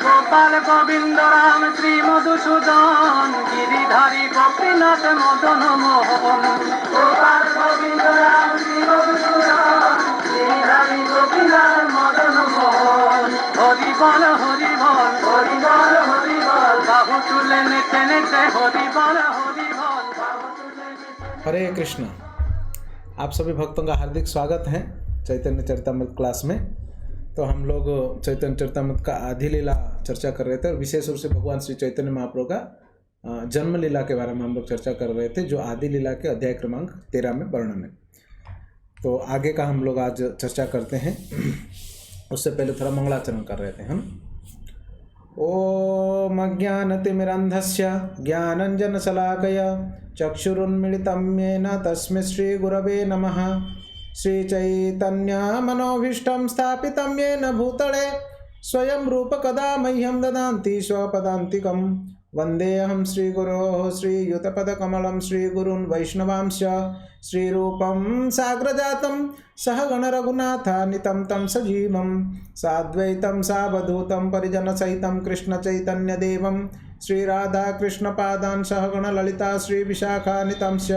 गोपाल गोविंद राम श्री मधुसूदन गिरिधारी गोपीनाथ मदन मोहन गोपाल गोविंद राम श्री मधुसूदन गिरिधारी गोपीनाथ मदन मोहन हरि बोल हरि बोल हरि बोल हरि बोल बाहु तुले नेते नेते हरि बोल हरि बोल बाहु तुले नेते। हरे कृष्ण। आप सभी भक्तों का हार्दिक स्वागत है चैतन्य चरितामृत क्लास में। तो हम लोग चैतन्य चरितामृत का आदि लीला चर्चा कर रहे थे और विशेष रूप से भगवान श्री चैतन्य महाप्रभु का जन्म लीला के बारे में हम लोग चर्चा कर रहे थे, जो आदि लीला के अध्याय क्रमांक 13 में वर्णन है। तो आगे का हम लोग आज चर्चा करते हैं। उससे पहले थोड़ा मंगलाचरण कर रहे थे हम। ओम अज्ञानतिमिरन्धस्य ज्ञानञ्जनशलाकया चक्षुरुन्मिलितं येन तस्मै श्रीगुरवे नमः। श्रीचैतन्यमनोभीष्टं स्थापितं येन भूतले स्वयं रूपकदा मह्यं ददान्ति स्वपदान्तिकं। वन्देऽहं श्रीगुरोः श्रीयुतपदकमलं श्रीगुरून् वैष्णवांश्च श्रीरूपं साग्रजातं सहगणरघुनाथान्वितं तं सजीवं साद्वैतं सावधूतं परिजनसहितं कृष्णचैतन्यदेवं श्रीराधाकृष्णपादान् सहगणललिता श्रीविशाखान्वितं च।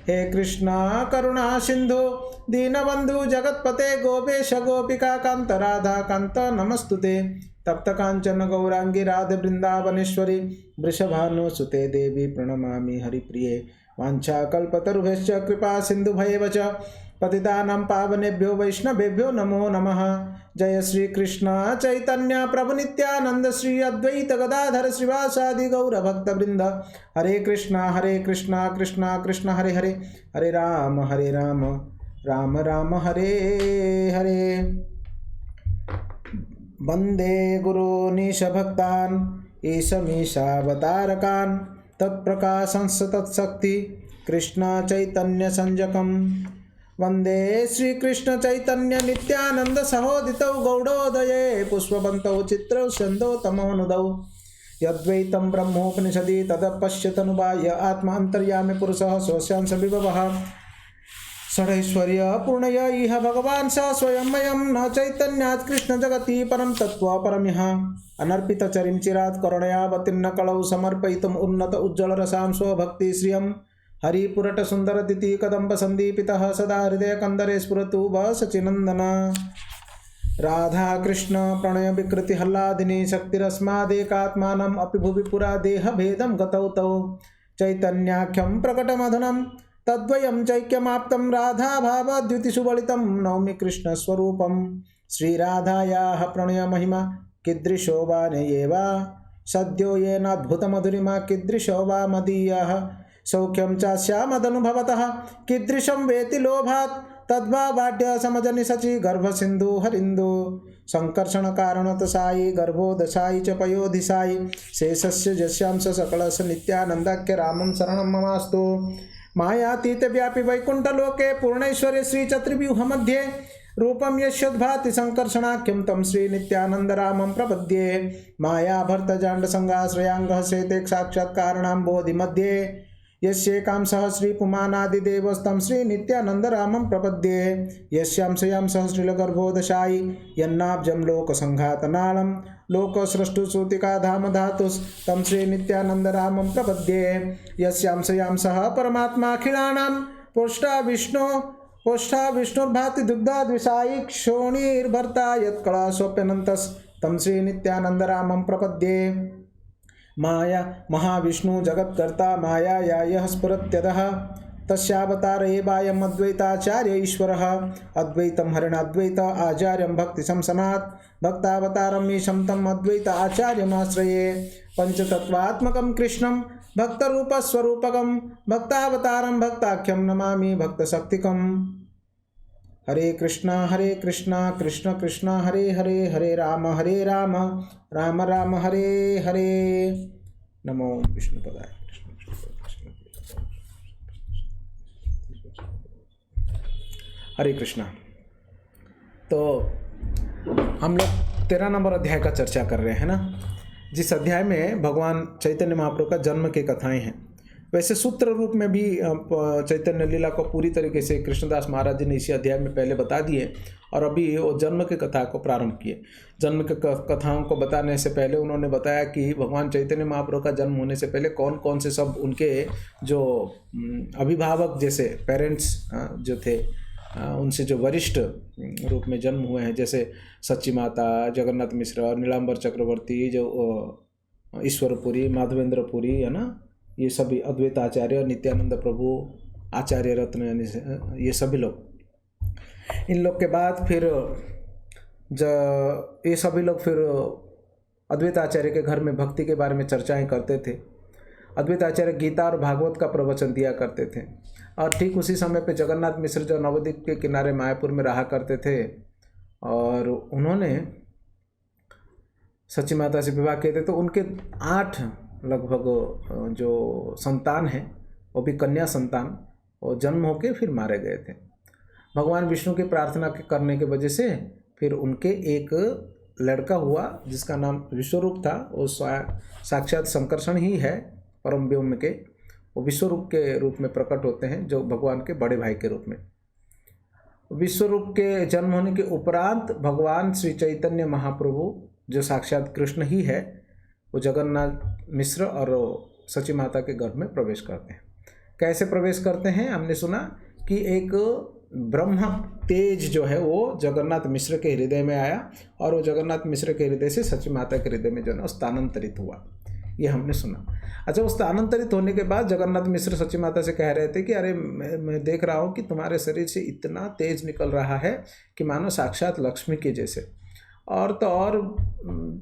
हे कृष्णा करुणा सिंधु दीनबंधु जगतपते गोपेश गोपिका कांत राधा कांत नमस्तुते। तप्त कांचन गौरांगी राधे वृंदावनेश्वरी वृषभानुसुते देवी प्रणमामि हरिप्रिये। वाञ्छाकल्पतरुभ्यश्च कृपा सिन्धुभ्येव च पतितानां पावनेभ्यो वैष्णवेभ्यो नमो नमः। जय श्री कृष्ण चैतन्य प्रभु नित्यानंद श्री अद्वैत गदाधर श्रीवासादि गौर भक्त वृंद। हरे कृष्णा कृष्णा कृष्ण हरे हरे, हरे राम राम राम हरे हरे। वंदे गुरूनीश भक्तान् ईशमीशावतारकान् तत्प्रकाशंस तत्शक्ति कृष्ण चैतन्य संजकम्। वंदे श्री कृष्ण चैतन्य नित्यानंद सहोदितौ गौड़ोदये पुष्पवन्तौ चित्रौ स्यन्दौ तमोनुदौ। यद्वैतं ब्रह्मोपनिषदि तदपश्यतनुबाह्य आत्मान्तर्यामि पुरुषः स्वस्यांश विभवः। षडैश्वर्य पूर्णय इह भगवान् स स्वयंमयं न चैतन्यात् कृष्ण जगति परम तत्व परमयः। अनर्पित चरिं चिरात् करुणयावतीर्ण कलौ समर्पयितुम् उन्नत उज्ज्वल रसां स्वभक्ति श्रियं। हरिपुरट सुंदर दिति कदम्ब संदीपितः सदा हृदय कंदरे स्फुरतु सचिनंदन। राधा कृष्ण प्रणय विकृति हल्लादिनी शक्तिरस्मादेकात्मानम् अपि भुवि पुरा देह भेदं गतौ तौ। चैतन्याख्यं प्रकटमधुनं तद्वयं चैक्यमाप्तं राधा भाव द्युतिसुबलितं नौमि कृष्ण स्वरूपं। श्रीराधायाः प्रणय महिमा कीदृशो वा नयेवा सद्यो येनाद्भुत मधुरिमा कीदृशो वा मदीयः। सौख्यं चास्यामदनुभवतः कीदृशं वेति लोभात् तद्भावाढ्य समजनि सचि गर्भ सिंधु हरिंदु। संकर्षण कारणत साई गर्भोदशाई च पयोधिसाई शेषस्य जस्यांश सकलस नित्यानंदाख्य रामं शरणं ममास्तु। मायातीत व्यापी वैकुंठ लोके पूर्णैश्वर्य श्री चतुर्व्यूह मध्ये रूपम यशोद्भाति संकर्षणाख्यं तं श्री नित्यानंद रामं प्रपद्ये। माया भर्त जांड संगाश्रयांगः सेते साक्षात्कारणां बोधि मध्ये यस्येकांशः श्री पुमानादिदेवस्तं श्री नित्यानंद रामं प्रपद्ये। यस्यांशयां सहस्रीलगर्भोदशायी यन्नाब्जं लोकसंघातनालं लोकसृष्टुसूतिका धाम धातुस्तं श्री नित्यानंद रामं प्रपद्ये। यस्यांशयां सह परमात्माखिलानां पोष्टा विष्णुर्भाति दुग्धाद्विषायी क्षोणीर्भर्ता यत्कला स्वप्यनन्तस्तं श्री नित्यानंद रामं प्रपद्ये। माया महाविष्णु जगत्कर्ता माया यः स्फुरत्यदः तस्यावतार एवायम् अद्वैताचार्य ईश्वरः। अद्वैतं हरिणाद्वैत आचार्यं भक्ति संसनात् भक्तावतारम् ईशं तम् अद्वैत आचार्यमाश्रये। पंचतत्वात्मकं कृष्णं भक्तरूपस्वरूपकं भक्तावतारं भक्ताख्यं नमामि भक्तशक्तिकम्। हरे कृष्णा कृष्ण कृष्ण हरे हरे, हरे राम राम राम हरे हरे। नमो विष्णुपदाय। हरे कृष्णा। तो हम लोग 13 नंबर अध्याय का चर्चा कर रहे हैं ना, जिस अध्याय में भगवान चैतन्य महाप्रभु का जन्म की कथाएं हैं। वैसे सूत्र रूप में भी चैतन्य लीला को पूरी तरीके से कृष्णदास महाराज जी ने इसी अध्याय में पहले बता दिए, और अभी वो जन्म की कथा को प्रारंभ किए। जन्म की कथाओं को बताने से पहले उन्होंने बताया कि भगवान चैतन्य महाप्रभु का जन्म होने से पहले कौन कौन से सब उनके जो अभिभावक जैसे पेरेंट्स जो थे, उनसे जो वरिष्ठ रूप में जन्म हुए हैं, जैसे सच्ची माता, जगन्नाथ मिश्र, नीलांबर चक्रवर्ती, जो ईश्वरपुरी, माधवेंद्रपुरी, है ना, ये सभी अद्वैत आचार्य, नित्यानंद प्रभु, आचार्य रत्न, यानी ये सभी लोग। इन लोग के बाद फिर ये सभी लोग फिर अद्वैत आचार्य के घर में भक्ति के बारे में चर्चाएं करते थे। अद्वैत आचार्य गीता और भागवत का प्रवचन दिया करते थे। और ठीक उसी समय पे जगन्नाथ मिश्र जो नवद्वीप के किनारे मायापुर में रहा करते थे, और उन्होंने सच्ची माता से विवाह किए थे, तो उनके 8 लगभग जो संतान हैं, वो भी कन्या संतान, वो जन्म होके फिर मारे गए थे। भगवान विष्णु की प्रार्थना करने के वजह से फिर उनके एक लड़का हुआ जिसका नाम विश्वरूप था। वो साक्षात संकर्षण ही है, परम व्योम के। वो विश्वरूप के रूप में प्रकट होते हैं, जो भगवान के बड़े भाई के रूप में। विश्वरूप के जन्म होने के उपरांत भगवान श्री चैतन्य महाप्रभु जो साक्षात कृष्ण ही है, वो जगन्नाथ मिश्र और सची माता के गर्भ में प्रवेश करते हैं। कैसे प्रवेश करते हैं? हमने सुना कि एक ब्रह्म तेज जो है वो जगन्नाथ मिश्र के हृदय में आया, और वो जगन्नाथ मिश्र के हृदय से सची माता के हृदय में जो है ना स्थानांतरित हुआ, ये हमने सुना। अच्छा, वो स्थानांतरित होने के बाद जगन्नाथ मिश्र सची माता से कह रहे थे कि अरे मैं देख रहा हूँ कि तुम्हारे शरीर से इतना तेज निकल रहा है कि मानो साक्षात लक्ष्मी के जैसे, और तो और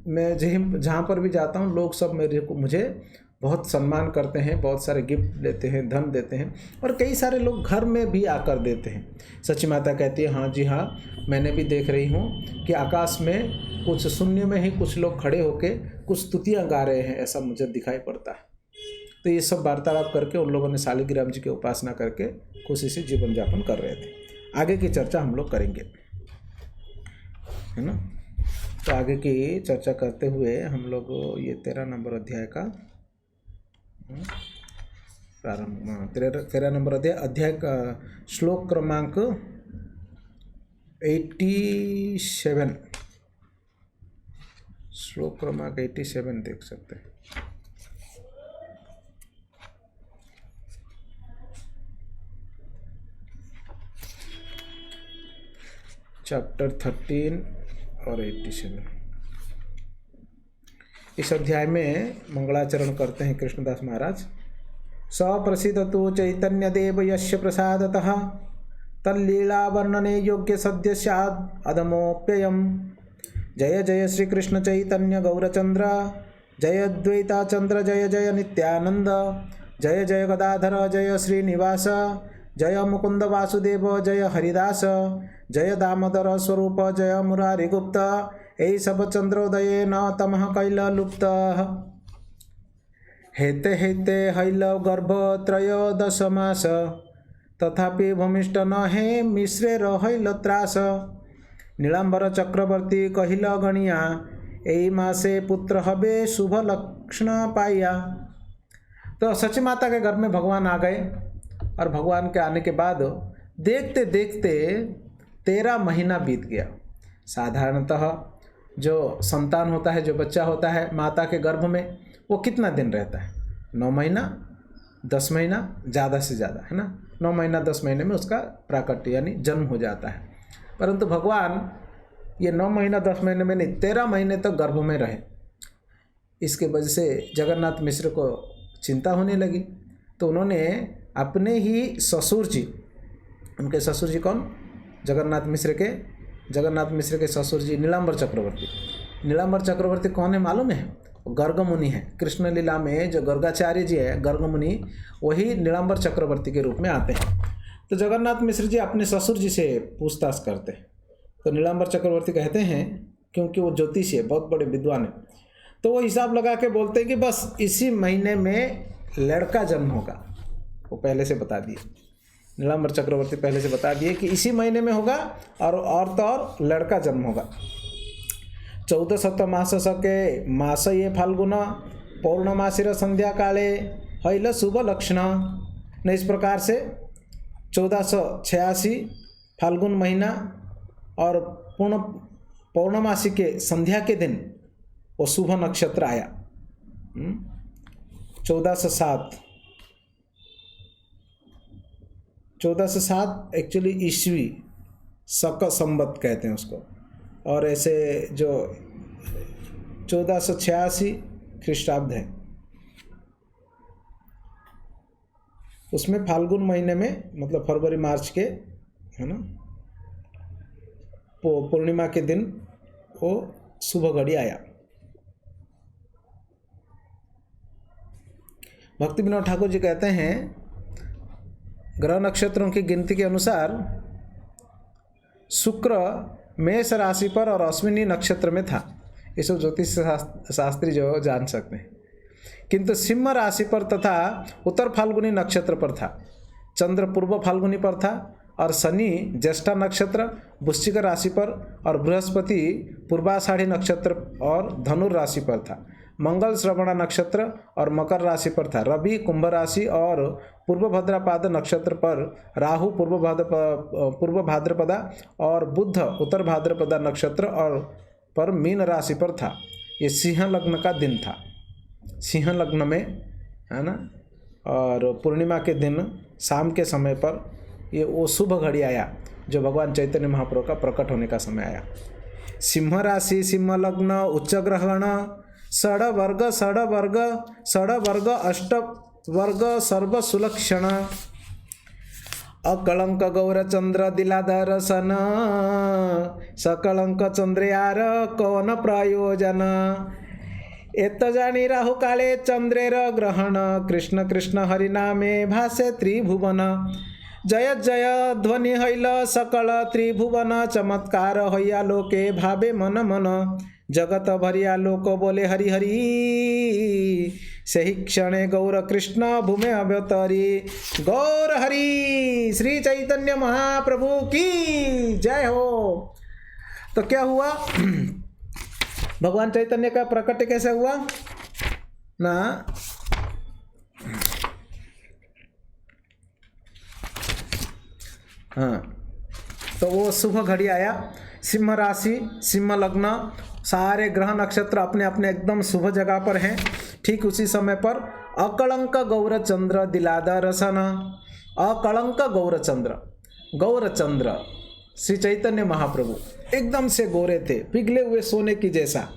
मैं जहाँ पर भी जाता हूँ लोग सब मुझे बहुत सम्मान करते हैं, बहुत सारे गिफ्ट देते हैं, धन देते हैं, और कई सारे लोग घर में भी आकर देते हैं। सच्ची माता कहती है, हाँ जी हाँ, मैंने भी देख रही हूँ कि आकाश में कुछ शून्य में ही कुछ लोग खड़े होके कुछ स्तुतियाँ गा रहे हैं, ऐसा मुझे दिखाई पड़ता है। तो ये सब वार्तालाप करके उन लोगों ने शालिग्राम जी की उपासना करके खुशी से जीवन यापन कर रहे थे। आगे की चर्चा हम लोग करेंगे, है ना। तो आगे की चर्चा करते हुए हम लोग ये 13 नंबर अध्याय का प्रारंभ, 13 नंबर अध्याय का श्लोक क्रमांक 87, श्लोक क्रमांक 87 देख सकते हैं। चैप्टर 13 और 87। इस अध्याय में मंगलाचरण करते हैं कृष्णदास महाराज। सप्रसिद्ध तो चैतन्य देव यस्य प्रसादतः तल्लीला वर्णने योग्य सद्य स्याद् अदमोप्ययम्। जय जय श्री कृष्ण चैतन्य गौरचंद्र, जय द्वैताचंद्र, जय जय नित्यानंद, जय जय गदाधर, जय श्रीनिवास, जय मुकुंद वासुदेव, जय हरिदास, जय दामोदर स्वरूप, जय मुरारी गुप्त। ऐ सब चंद्रोदये न तमः कैल लुप्त। हेते हेते हैल गर्भ त्रयोदश मास, तथापि भूमिष्ठ न हे मिश्रे रहैल त्रास। नीलांबर चक्रवर्ती कहिल गणिया, ऐ मासे पुत्र हबे शुभ लक्षण पाया। तो सची माता के घर में भगवान आ गए, और भगवान के आने के बाद देखते देखते 13 महीना बीत गया। साधारणतः जो संतान होता है, जो बच्चा होता है माता के गर्भ में, वो कितना दिन रहता है? 9 महीना, 10 महीना, ज़्यादा से ज़्यादा, है ना। 9 महीना 10 महीने में उसका प्राकट्य यानी जन्म हो जाता है। परंतु भगवान ये 9 महीना 10 महीने में नहीं, 13 महीने तक गर्भ में रहे। इसके वजह से जगन्नाथ मिश्र को चिंता होने लगी। तो उन्होंने अपने ही ससुर जी, उनके ससुर जी कौन? जगन्नाथ मिश्र के ससुर जी नीलांबर चक्रवर्ती। नीलांबर चक्रवर्ती कौन है मालूम है? गर्ग मुनि है। कृष्ण लीला में जो गर्गाचार्य जी है, गर्ग मुनि, वही नीलांबर चक्रवर्ती के रूप में आते हैं। तो जगन्नाथ मिश्र जी अपने ससुर जी से पूछताछ करते हैं। तो नीलांबर चक्रवर्ती कहते हैं, क्योंकि वो ज्योतिषी है, बहुत बड़े विद्वान है, तो वो हिसाब लगा के बोलते हैं कि बस इसी महीने में लड़का जन्म होगा। वो पहले से बता दिए, नीलांबर चक्रवर्ती पहले से बता दिए कि इसी महीने में होगा, और तो और लड़का जन्म होगा। 14 मास सके मास ये फाल्गुन पौर्णमासीर संध्या काले हैल शुभ लक्षण न। इस प्रकार से 1486 फाल्गुन महीना और पौर्णमासी के संध्या के दिन वो शुभ नक्षत्र आया। 1407 एक्चुअली ईस्वी शक संवत कहते हैं उसको, और ऐसे जो 1486 ख्रीष्टाब्द है, उसमें फाल्गुन महीने में मतलब फरवरी मार्च के है ना पूर्णिमा के दिन वो शुभ घड़ी आया। भक्ति विनोद ठाकुर जी कहते हैं ग्रह नक्षत्रों की गिनती के अनुसार शुक्र मेष राशि पर और अश्विनी नक्षत्र में था। ये सब ज्योतिष शास्त्री जो जान सकते हैं। किंतु सिंह राशि पर तथा उत्तर फाल्गुनी नक्षत्र पर था। चंद्र पूर्व फाल्गुनी पर था और शनि ज्येष्ठा नक्षत्र वृश्चिक राशि पर और बृहस्पति पूर्वाषाढ़ी नक्षत्र और धनुर राशि पर था। मंगल श्रवणा नक्षत्र और मकर राशि पर था। रवि कुंभ राशि और पूर्व भद्रपाद नक्षत्र पर, राहु पूर्व भाद्रपदा और बुध उत्तर भाद्रपदा नक्षत्र और पर मीन राशि पर था। ये सिंह लग्न का दिन था। सिंह लग्न में है ना, और पूर्णिमा के दिन शाम के समय पर ये वो शुभ घड़ी आया जो भगवान चैतन्य महाप्रभु का प्रकट होने का समय आया। सिंह राशि सिंह लग्न उच्च ग्रहण षड वर्ग अष्ट वर्ग सर्व सुलक्षण अकलंक गौरचंद्र दिलाधर सन सकलंक चंद्रयार कौन प्रयोजन एत जानी राहु काले चंद्रेर ग्रहण कृष्ण कृष्ण हरिनामे भासे त्रिभुवन जय जय ध्वनि हैल सकल त्रिभुवन चमत्कार हैया लोके भावे मन मन जगत भरिया लोक बोले हरि हरि सही क्षणे गौर कृष्ण भूमे अवतरी गौर हरि श्री चैतन्य महाप्रभु की जय हो। तो क्या हुआ, भगवान चैतन्य का प्रकट कैसे हुआ ना, हाँ, तो वो शुभ घड़ी आया। सिंह राशि सिंह लग्न सारे ग्रह नक्षत्र अपने अपने एकदम शुभ जगह पर हैं। ठीक उसी समय पर अकलंक गौरचंद्र दिलाधर सन, अकलंक गौरचंद्र श्री चैतन्य महाप्रभु एकदम से गोरे थे, पिघले हुए सोने की जैसा,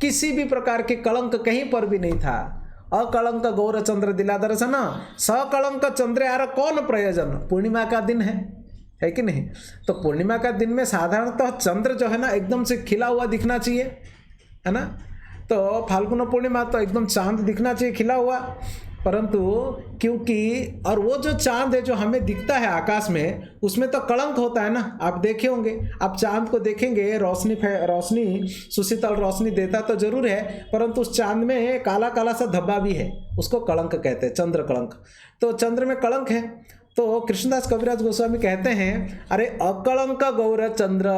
किसी भी प्रकार के कलंक कहीं पर भी नहीं था। अकलंक गौरचंद्र दिलाधर सन सकलंक चंद्र यार कौन प्रयोजन। पूर्णिमा का दिन है कि नहीं, तो पूर्णिमा का दिन में साधारणतः चंद्र जो है ना एकदम से खिला हुआ दिखना चाहिए, है ना। तो फाल्गुन पूर्णिमा तो एकदम चांद दिखना चाहिए खिला हुआ, परंतु क्योंकि और वो जो चांद है जो हमें दिखता है आकाश में, उसमें तो कलंक होता है ना। आप देखे होंगे, आप चांद को देखेंगे, रोशनी सुशीतल रोशनी देता तो जरूर है, परंतु उस चांद में काला काला सा धब्बा भी है, उसको कलंक कहते हैं, चंद्र कलंक। तो चंद्र में कलंक है। तो कृष्णदास कविराज गोस्वामी कहते हैं, अरे अकलंक गौर चंद्र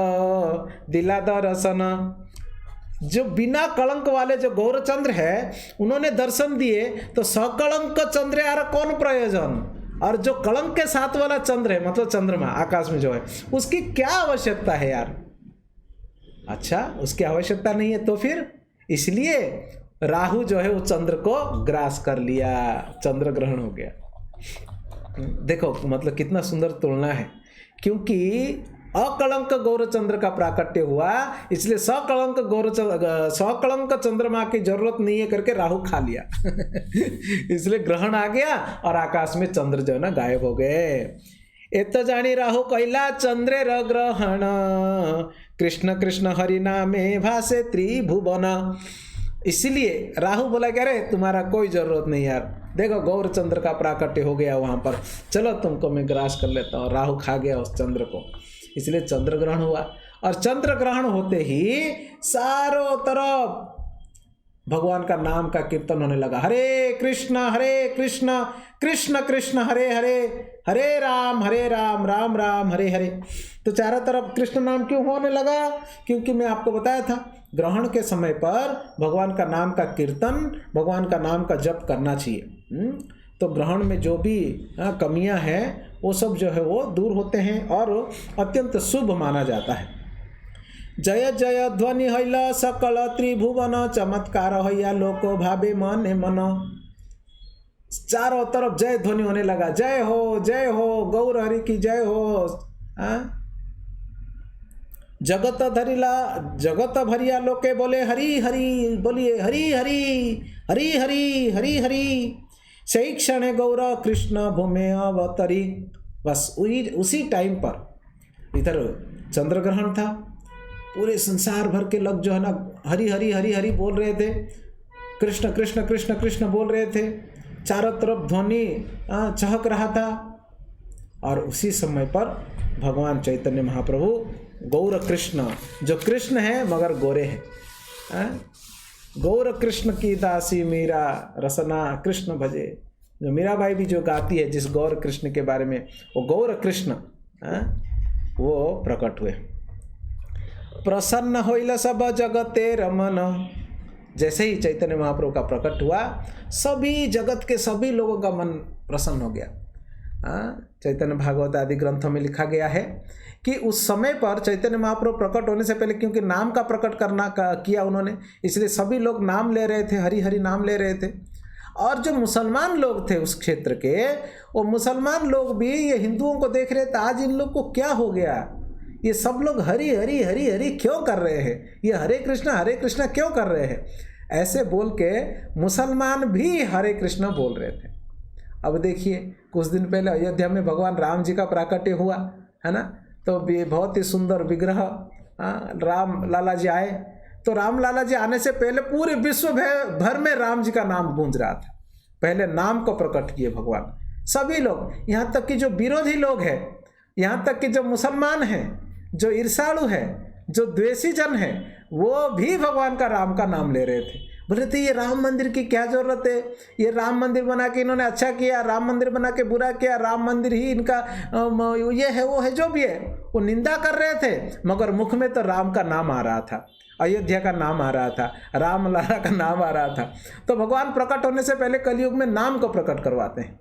दिलाधर सन, जो बिना कलंक वाले जो गौरचंद्र है उन्होंने दर्शन दिए, तो सकलंक चंद्र यार कौन प्रयोजन। और जो कलंक के साथ वाला चंद्र है मतलब चंद्रमा आकाश में जो है, उसकी क्या आवश्यकता है यार। अच्छा, उसकी आवश्यकता नहीं है तो फिर इसलिए राहु जो है वो चंद्र को ग्रास कर लिया, चंद्र ग्रहण हो गया। देखो मतलब कितना सुंदर तुलना है, क्योंकि अकलंक गौरचंद्र का प्राकट्य हुआ, इसलिए सकलंक चंद्रमा की जरूरत नहीं है करके राहु खा लिया इसलिए ग्रहण आ गया और आकाश में चंद्र जो है ना गायब हो गए। एत जानी राहु कैला चंद्रे र ग्रहण कृष्ण कृष्ण हरि नामे भासे त्रिभुवन। इसलिए राहु बोला कह रहे तुम्हारा कोई जरूरत नहीं यार, देखो गौरचंद्र का प्राकट्य हो गया वहां पर, चलो तुमको मैं ग्रास कर लेता हूँ। राहु खा गया उस चंद्र को, इसलिए चंद्र ग्रहण हुआ। और चंद्र ग्रहण होते ही चारों तरफ भगवान का नाम का कीर्तन होने लगा। हरे कृष्ण कृष्ण कृष्ण हरे हरे, हरे राम राम राम हरे हरे। तो चारों तरफ कृष्ण नाम क्यों होने लगा, क्योंकि मैं आपको बताया था ग्रहण के समय पर भगवान का नाम का कीर्तन, भगवान का नाम का जप करना चाहिए। तो ग्रहण में जो भी कमियां हैं वो सब जो है वो दूर होते हैं और अत्यंत शुभ माना जाता है। जय जय ध्वनि हैला सकल त्रिभुवन, चमत्कार हैया लोको भावे मन मन। चारों तरफ जय ध्वनि होने लगा, जय हो गौर हरि की जय हो। जगत भरिया लोके बोले हरि हरि, बोलिए हरि हरि हरि हरि हरि हरि। सही क्षण गौर कृष्ण भूमे अवतरी। बस उसी टाइम पर इधर चंद्र ग्रहण था, पूरे संसार भर के लोग जो है ना हरि हरि हरि हरि बोल रहे थे, कृष्ण कृष्ण कृष्ण कृष्ण बोल रहे थे, चारों तरफ ध्वनि चहक रहा था। और उसी समय पर भगवान चैतन्य महाप्रभु गौर कृष्ण, जो कृष्ण है मगर गोरे हैं, गौर कृष्ण की दासी मीरा रसना कृष्ण भजे। जो मीराबाई भी जो गाती है जिस गौर कृष्ण के बारे में, वो गौर कृष्ण वो प्रकट हुए। प्रसन्न होइल सब जगते रमन। जैसे ही चैतन्य महाप्रभु का प्रकट हुआ, सभी जगत के सभी लोगों का मन प्रसन्न हो गया। चैतन्य भागवत आदि ग्रंथों में लिखा गया है कि उस समय पर चैतन्य महाप्रभु प्रकट होने से पहले, क्योंकि नाम का प्रकट किया उन्होंने, इसलिए सभी लोग नाम ले रहे थे, हरि हरि नाम ले रहे थे। और जो मुसलमान लोग थे उस क्षेत्र के, वो मुसलमान लोग भी ये हिंदुओं को देख रहे थे, आज इन लोग को क्या हो गया, ये सब लोग हरि हरि हरि हरि क्यों कर रहे हैं, ये हरे कृष्णा क्यों कर रहे हैं। ऐसे बोल के मुसलमान भी हरे कृष्ण बोल रहे थे। अब देखिए, कुछ दिन पहले अयोध्या में भगवान राम जी का प्राकट्य हुआ है ना, तो बहुत ही सुंदर विग्रह राम लाला जी आए। तो राम लाला जी आने से पहले पूरे विश्व भर में राम जी का नाम गूंज रहा था। पहले नाम को प्रकट किए भगवान, सभी लोग, यहाँ तक कि जो विरोधी लोग हैं, यहाँ तक कि जो मुसलमान हैं, जो ईर्षालु है, जो द्वेषी जन है, वो भी भगवान का राम का नाम ले रहे थे। बोले थे ये राम मंदिर की क्या जरूरत है, ये राम मंदिर बना के इन्होंने अच्छा किया, राम मंदिर बना के बुरा किया, राम मंदिर ही इनका ये है वो है, जो भी है वो निंदा कर रहे थे, मगर मुख में तो राम का नाम आ रहा था, अयोध्या का नाम आ रहा था, राम लाला का नाम आ रहा था। तो भगवान प्रकट होने से पहले कलयुग में नाम को प्रकट करवाते हैं।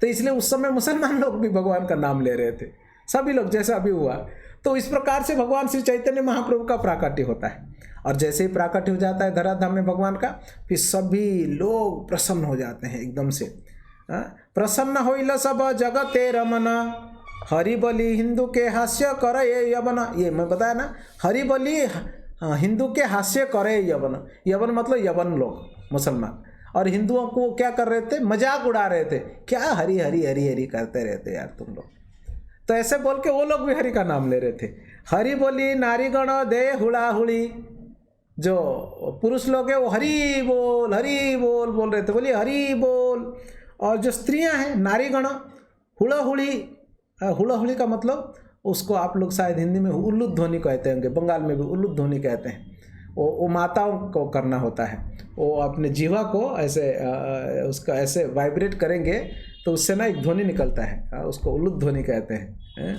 तो इसलिए उस समय मुसलमान लोग भी भगवान का नाम ले रहे थे, सभी लोग, जैसा अभी हुआ। तो इस प्रकार से भगवान श्री चैतन्य महाप्रभु का प्राकट्य होता है। और जैसे ही प्राकट्य हो जाता है धराधाम में भगवान का, फिर सभी लोग प्रसन्न हो जाते हैं एकदम से। प्रसन्न होइल सब जगते रमना, हरि बलि हिंदू के हास्य करे यवन। ये मैं बताया ना, हरि बलि हिंदू के हास्य करे यवन। यवन मतलब यवन लोग, मुसलमान। और हिंदुओं को क्या कर रहे थे, मजाक उड़ा रहे थे, क्या हरि हरि हरि हरि करते रहते यार तुम लोग। तो ऐसे बोल के वो लोग भी हरि का नाम ले रहे थे। हरि बोली नारीगण दे हुड़ा हुड़ी। जो पुरुष लोग हैं वो हरि बोल बोल रहे थे, बोलिए हरि बोल। और जो स्त्रियां हैं नारीगण हुड़ाहुड़ी, हुड़ाहुड़ी का मतलब उसको आप लोग शायद हिंदी में उल्लू ध्वनि कहते होंगे, बंगाल में भी उल्लू ध्वनि कहते हैं। वो माताओं को करना होता है, वो अपने जीवा को ऐसे उसका ऐसे वाइब्रेट करेंगे तो उससे ना एक ध्वनि निकलता है, उसको उल्लू ध्वनि कहते हैं।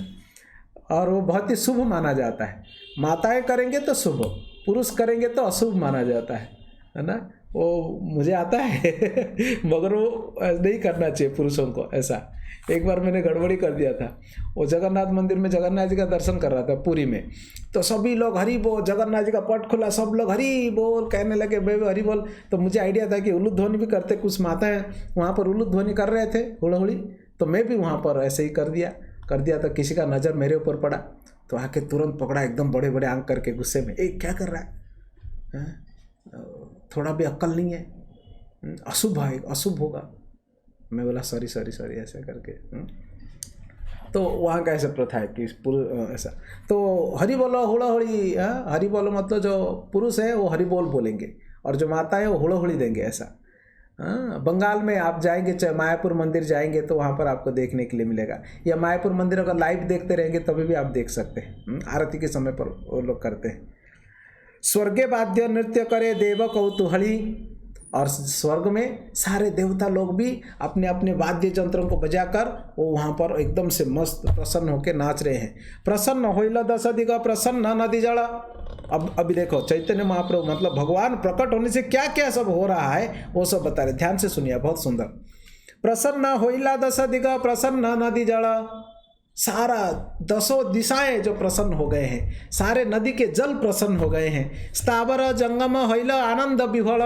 और वो बहुत ही शुभ माना जाता है। माताएं करेंगे तो शुभ, पुरुष करेंगे तो अशुभ माना जाता है ना। वो मुझे आता है मगर वो नहीं करना चाहिए पुरुषों को ऐसा। एक बार मैंने गड़बड़ी कर दिया था। वो जगन्नाथ मंदिर में जगन्नाथ जी का दर्शन कर रहा था पुरी में, तो सभी लोग हरि बोल, जगन्नाथ जी का पट खुला, सब लोग हरि बोल कहने लगे, बेबे हरि बोल। तो मुझे आइडिया था कि उल्लू ध्वनि भी करते, कुछ माताएं वहाँ पर उल्लू ध्वनि कर रहे थे हुड़हुड़ी, तो मैं भी वहाँ पर ऐसे ही कर दिया। तो किसी का नज़र मेरे ऊपर पड़ा तो आके तुरंत पकड़ा, एकदम बड़े बड़े आंख करके गुस्से में, क्या कर रहा है, थोड़ा भी अक्ल नहीं है, अशुभ है, अशुभ होगा। मैं बोला सॉरी ऐसा करके। तो वहाँ का ऐसा प्रथा है कि ऐसा। तो हरि बोलो हुड़ाहुड़ी, हरि बोलो मतलब जो पुरुष है वो हरि बोल बोलेंगे और जो माता है वो हुड़ाहुड़ी देंगे ऐसा। बंगाल में आप जाएंगे, चाहे मायापुर मंदिर जाएंगे तो वहाँ पर आपको देखने के लिए मिलेगा। या मायापुर मंदिर अगर लाइव देखते रहेंगे तभी भी आप देख सकते हैं, आरती के समय पर वो लोग करते हैं। स्वर्गे वाद्य नृत्य करे देव कौतूहली। और स्वर्ग में सारे देवता लोग भी अपने अपने वाद्य यंत्रों को बजाकर वो वहाँ पर एकदम से मस्त प्रसन्न होकर नाच रहे हैं। प्रसन्न होइल दस दिग प्रसन्न नदी जड़ा। अब अभी देखो चैतन्य महाप्रभु मतलब भगवान प्रकट होने से क्या क्या सब हो रहा है वो सब बता रहे, ध्यान से सुनिए, बहुत सुंदर। प्रसन्न होइला दश दिग प्रसन्न नदी जल, सारा दसों दिशाएं जो प्रसन्न हो गए हैं, सारे नदी के जल प्रसन्न हो गए हैं। स्थावर जंगम होइल आनंद विभल,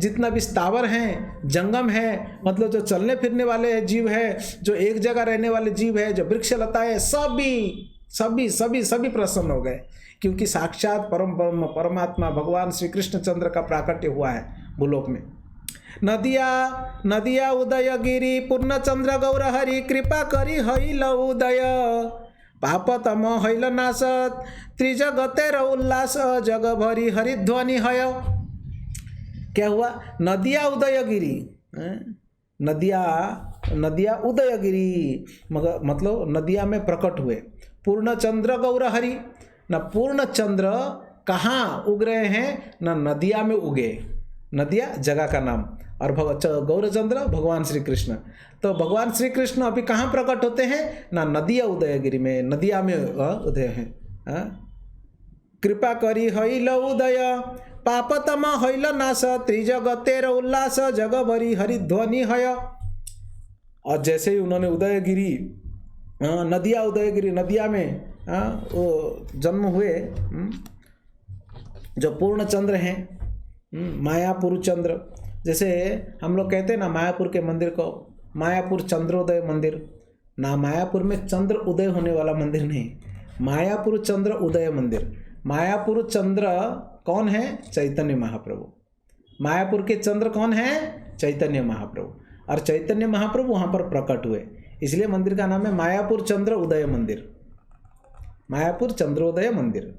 जितना भी स्थावर हैं जंगम है मतलब जो चलने फिरने वाले जीव है, जो एक जगह रहने वाले जीव है, जो वृक्ष लताएं, सभी प्रसन्न हो गए, क्योंकि साक्षात परमात्मा भगवान श्री कृष्णचंद्र का प्राकट्य हुआ है भूलोक में। नदिया उदयगिरी पूर्णचंद्र गौर हरि, कृपा करी हईल उदय, पाप तम हईल नाशत, त्रिजगतेर उल्लास, जग भरी हरिध्वनि हय। क्या हुआ? नदिया उदयगिरी, नदिया उदयगिरी मतलब नदिया में प्रकट हुए। पूर्णचंद्र गौर हरि, न पूर्णचंद्र कहाँ उग रहे हैं, न नदिया में उगे, नदिया जगह का नाम, और गौरचंद्र भगवान श्री कृष्ण। तो भगवान श्री कृष्ण अभी कहाँ प्रकट होते हैं? ना नदिया उदयगिरी में, नदिया में उदय हैं। कृपा करी हईल उदय, पापतम हईल नाश, त्रिजगतेर उल्लास, जग भरी हरिध्वनि हय। और जैसे ही उन्होंने उदयगिरी नदिया उदयगिरी नदिया में वो जन्म हुए, जो पूर्ण चंद्र हैं, मायापुर चंद्र, जैसे हम लोग कहते हैं ना मायापुर के मंदिर को मायापुर चंद्रोदय मंदिर, ना मायापुर में चंद्र उदय होने वाला मंदिर नहीं, मायापुर चंद्र उदय मंदिर। मायापुर चंद्र कौन है? चैतन्य महाप्रभु। मायापुर के चंद्र कौन है? चैतन्य महाप्रभु। और चैतन्य महाप्रभु वहाँ पर प्रकट हुए, इसलिए मंदिर का नाम है मायापुर चंद्र उदय मंदिर, मायापुर चंद्रोदय मंदिर।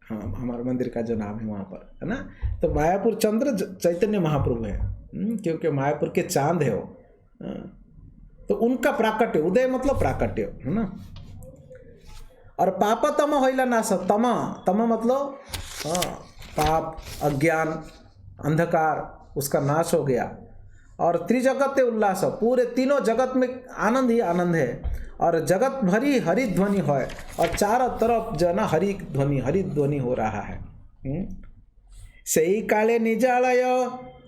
हाँ, हमारे मंदिर का जो नाम है वहाँ पर, है ना। तो मायापुर चंद्र चैतन्य महाप्रभु है, क्योंकि मायापुर के चांद है वो, तो उनका प्राकट्य, उदय मतलब प्राकट्य, है ना। और पाप तम होइला नाश, तम मतलब पाप, अज्ञान, अंधकार, उसका नाश हो गया। और त्रिजगत उल्लास, पूरे तीनों जगत में आनंद ही आनंद है, और जगत भरी हरिध्वनि है, और चारों तरफ जो है ना हरिध्वनि हो रहा है। सही काले निजालय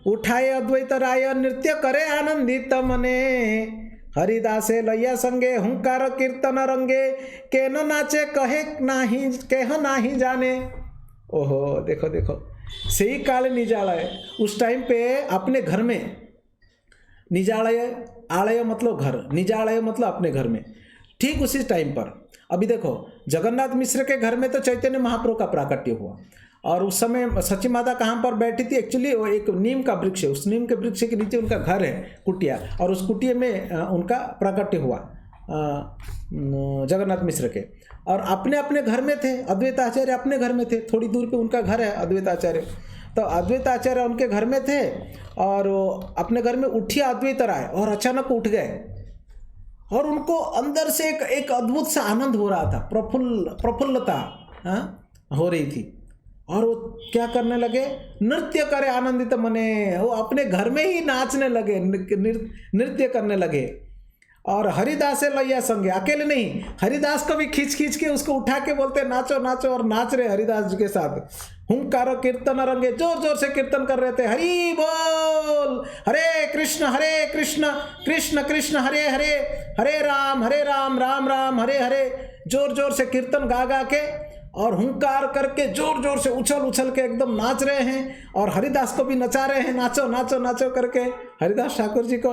उठाए अद्वैत राय, नृत्य करे आनंदित मने, हरिदासे लैया संगे हुंकार कीर्तन रंगे, के न नाचे कह नाही जाने। ओहो, देखो देखो, सही काले निजालय, उस टाइम पे अपने घर में, निजालय, आलय मतलब घर, निजालय मतलब अपने घर में, ठीक उसी टाइम पर। अभी देखो जगन्नाथ मिश्र के घर में तो चैतन्य महाप्रभु का प्राकट्य हुआ, और उस समय सची माता कहाँ पर बैठी थी? एक्चुअली वो एक नीम का वृक्ष है, उस नीम के वृक्ष के नीचे उनका घर है, कुटिया, और उस कुटिया में उनका प्राकट्य हुआ जगन्नाथ मिश्र के। और अपने अपने घर में थे, अद्वैत आचार्य अपने घर में थे, थोड़ी दूर पे उनका घर है अद्वैत आचार्य। तो अद्वैत आचार्य उनके घर में थे, और अपने घर में उठिया अद्वैत राय, और अचानक उठ गए, और उनको अंदर से एक अद्भुत सा आनंद हो रहा था, प्रफुल्लता हो रही थी, और वो क्या करने लगे? नृत्य करे आनंदित मने, वो अपने घर में ही नाचने लगे, नृत्य करने लगे। और हरिदास लैया संगे, अकेले नहीं, हरिदास को भी खींच के उसको उठा के बोलते नाचो नाचो, और नाच रहे हरिदास जी के साथ। हुंकार कीर्तन रंगे, जोर जोर से कीर्तन कर रहे थे, हरि बोल, हरे कृष्ण कृष्ण कृष्ण हरे हरे, हरे राम राम राम हरे हरे, जोर जोर से कीर्तन गा के, और हुंकार करके जोर जोर से उछल के एकदम नाच रहे हैं, और हरिदास को भी नचा रहे हैं, नाचो नाचो नाचो करके हरिदास ठाकुर जी को।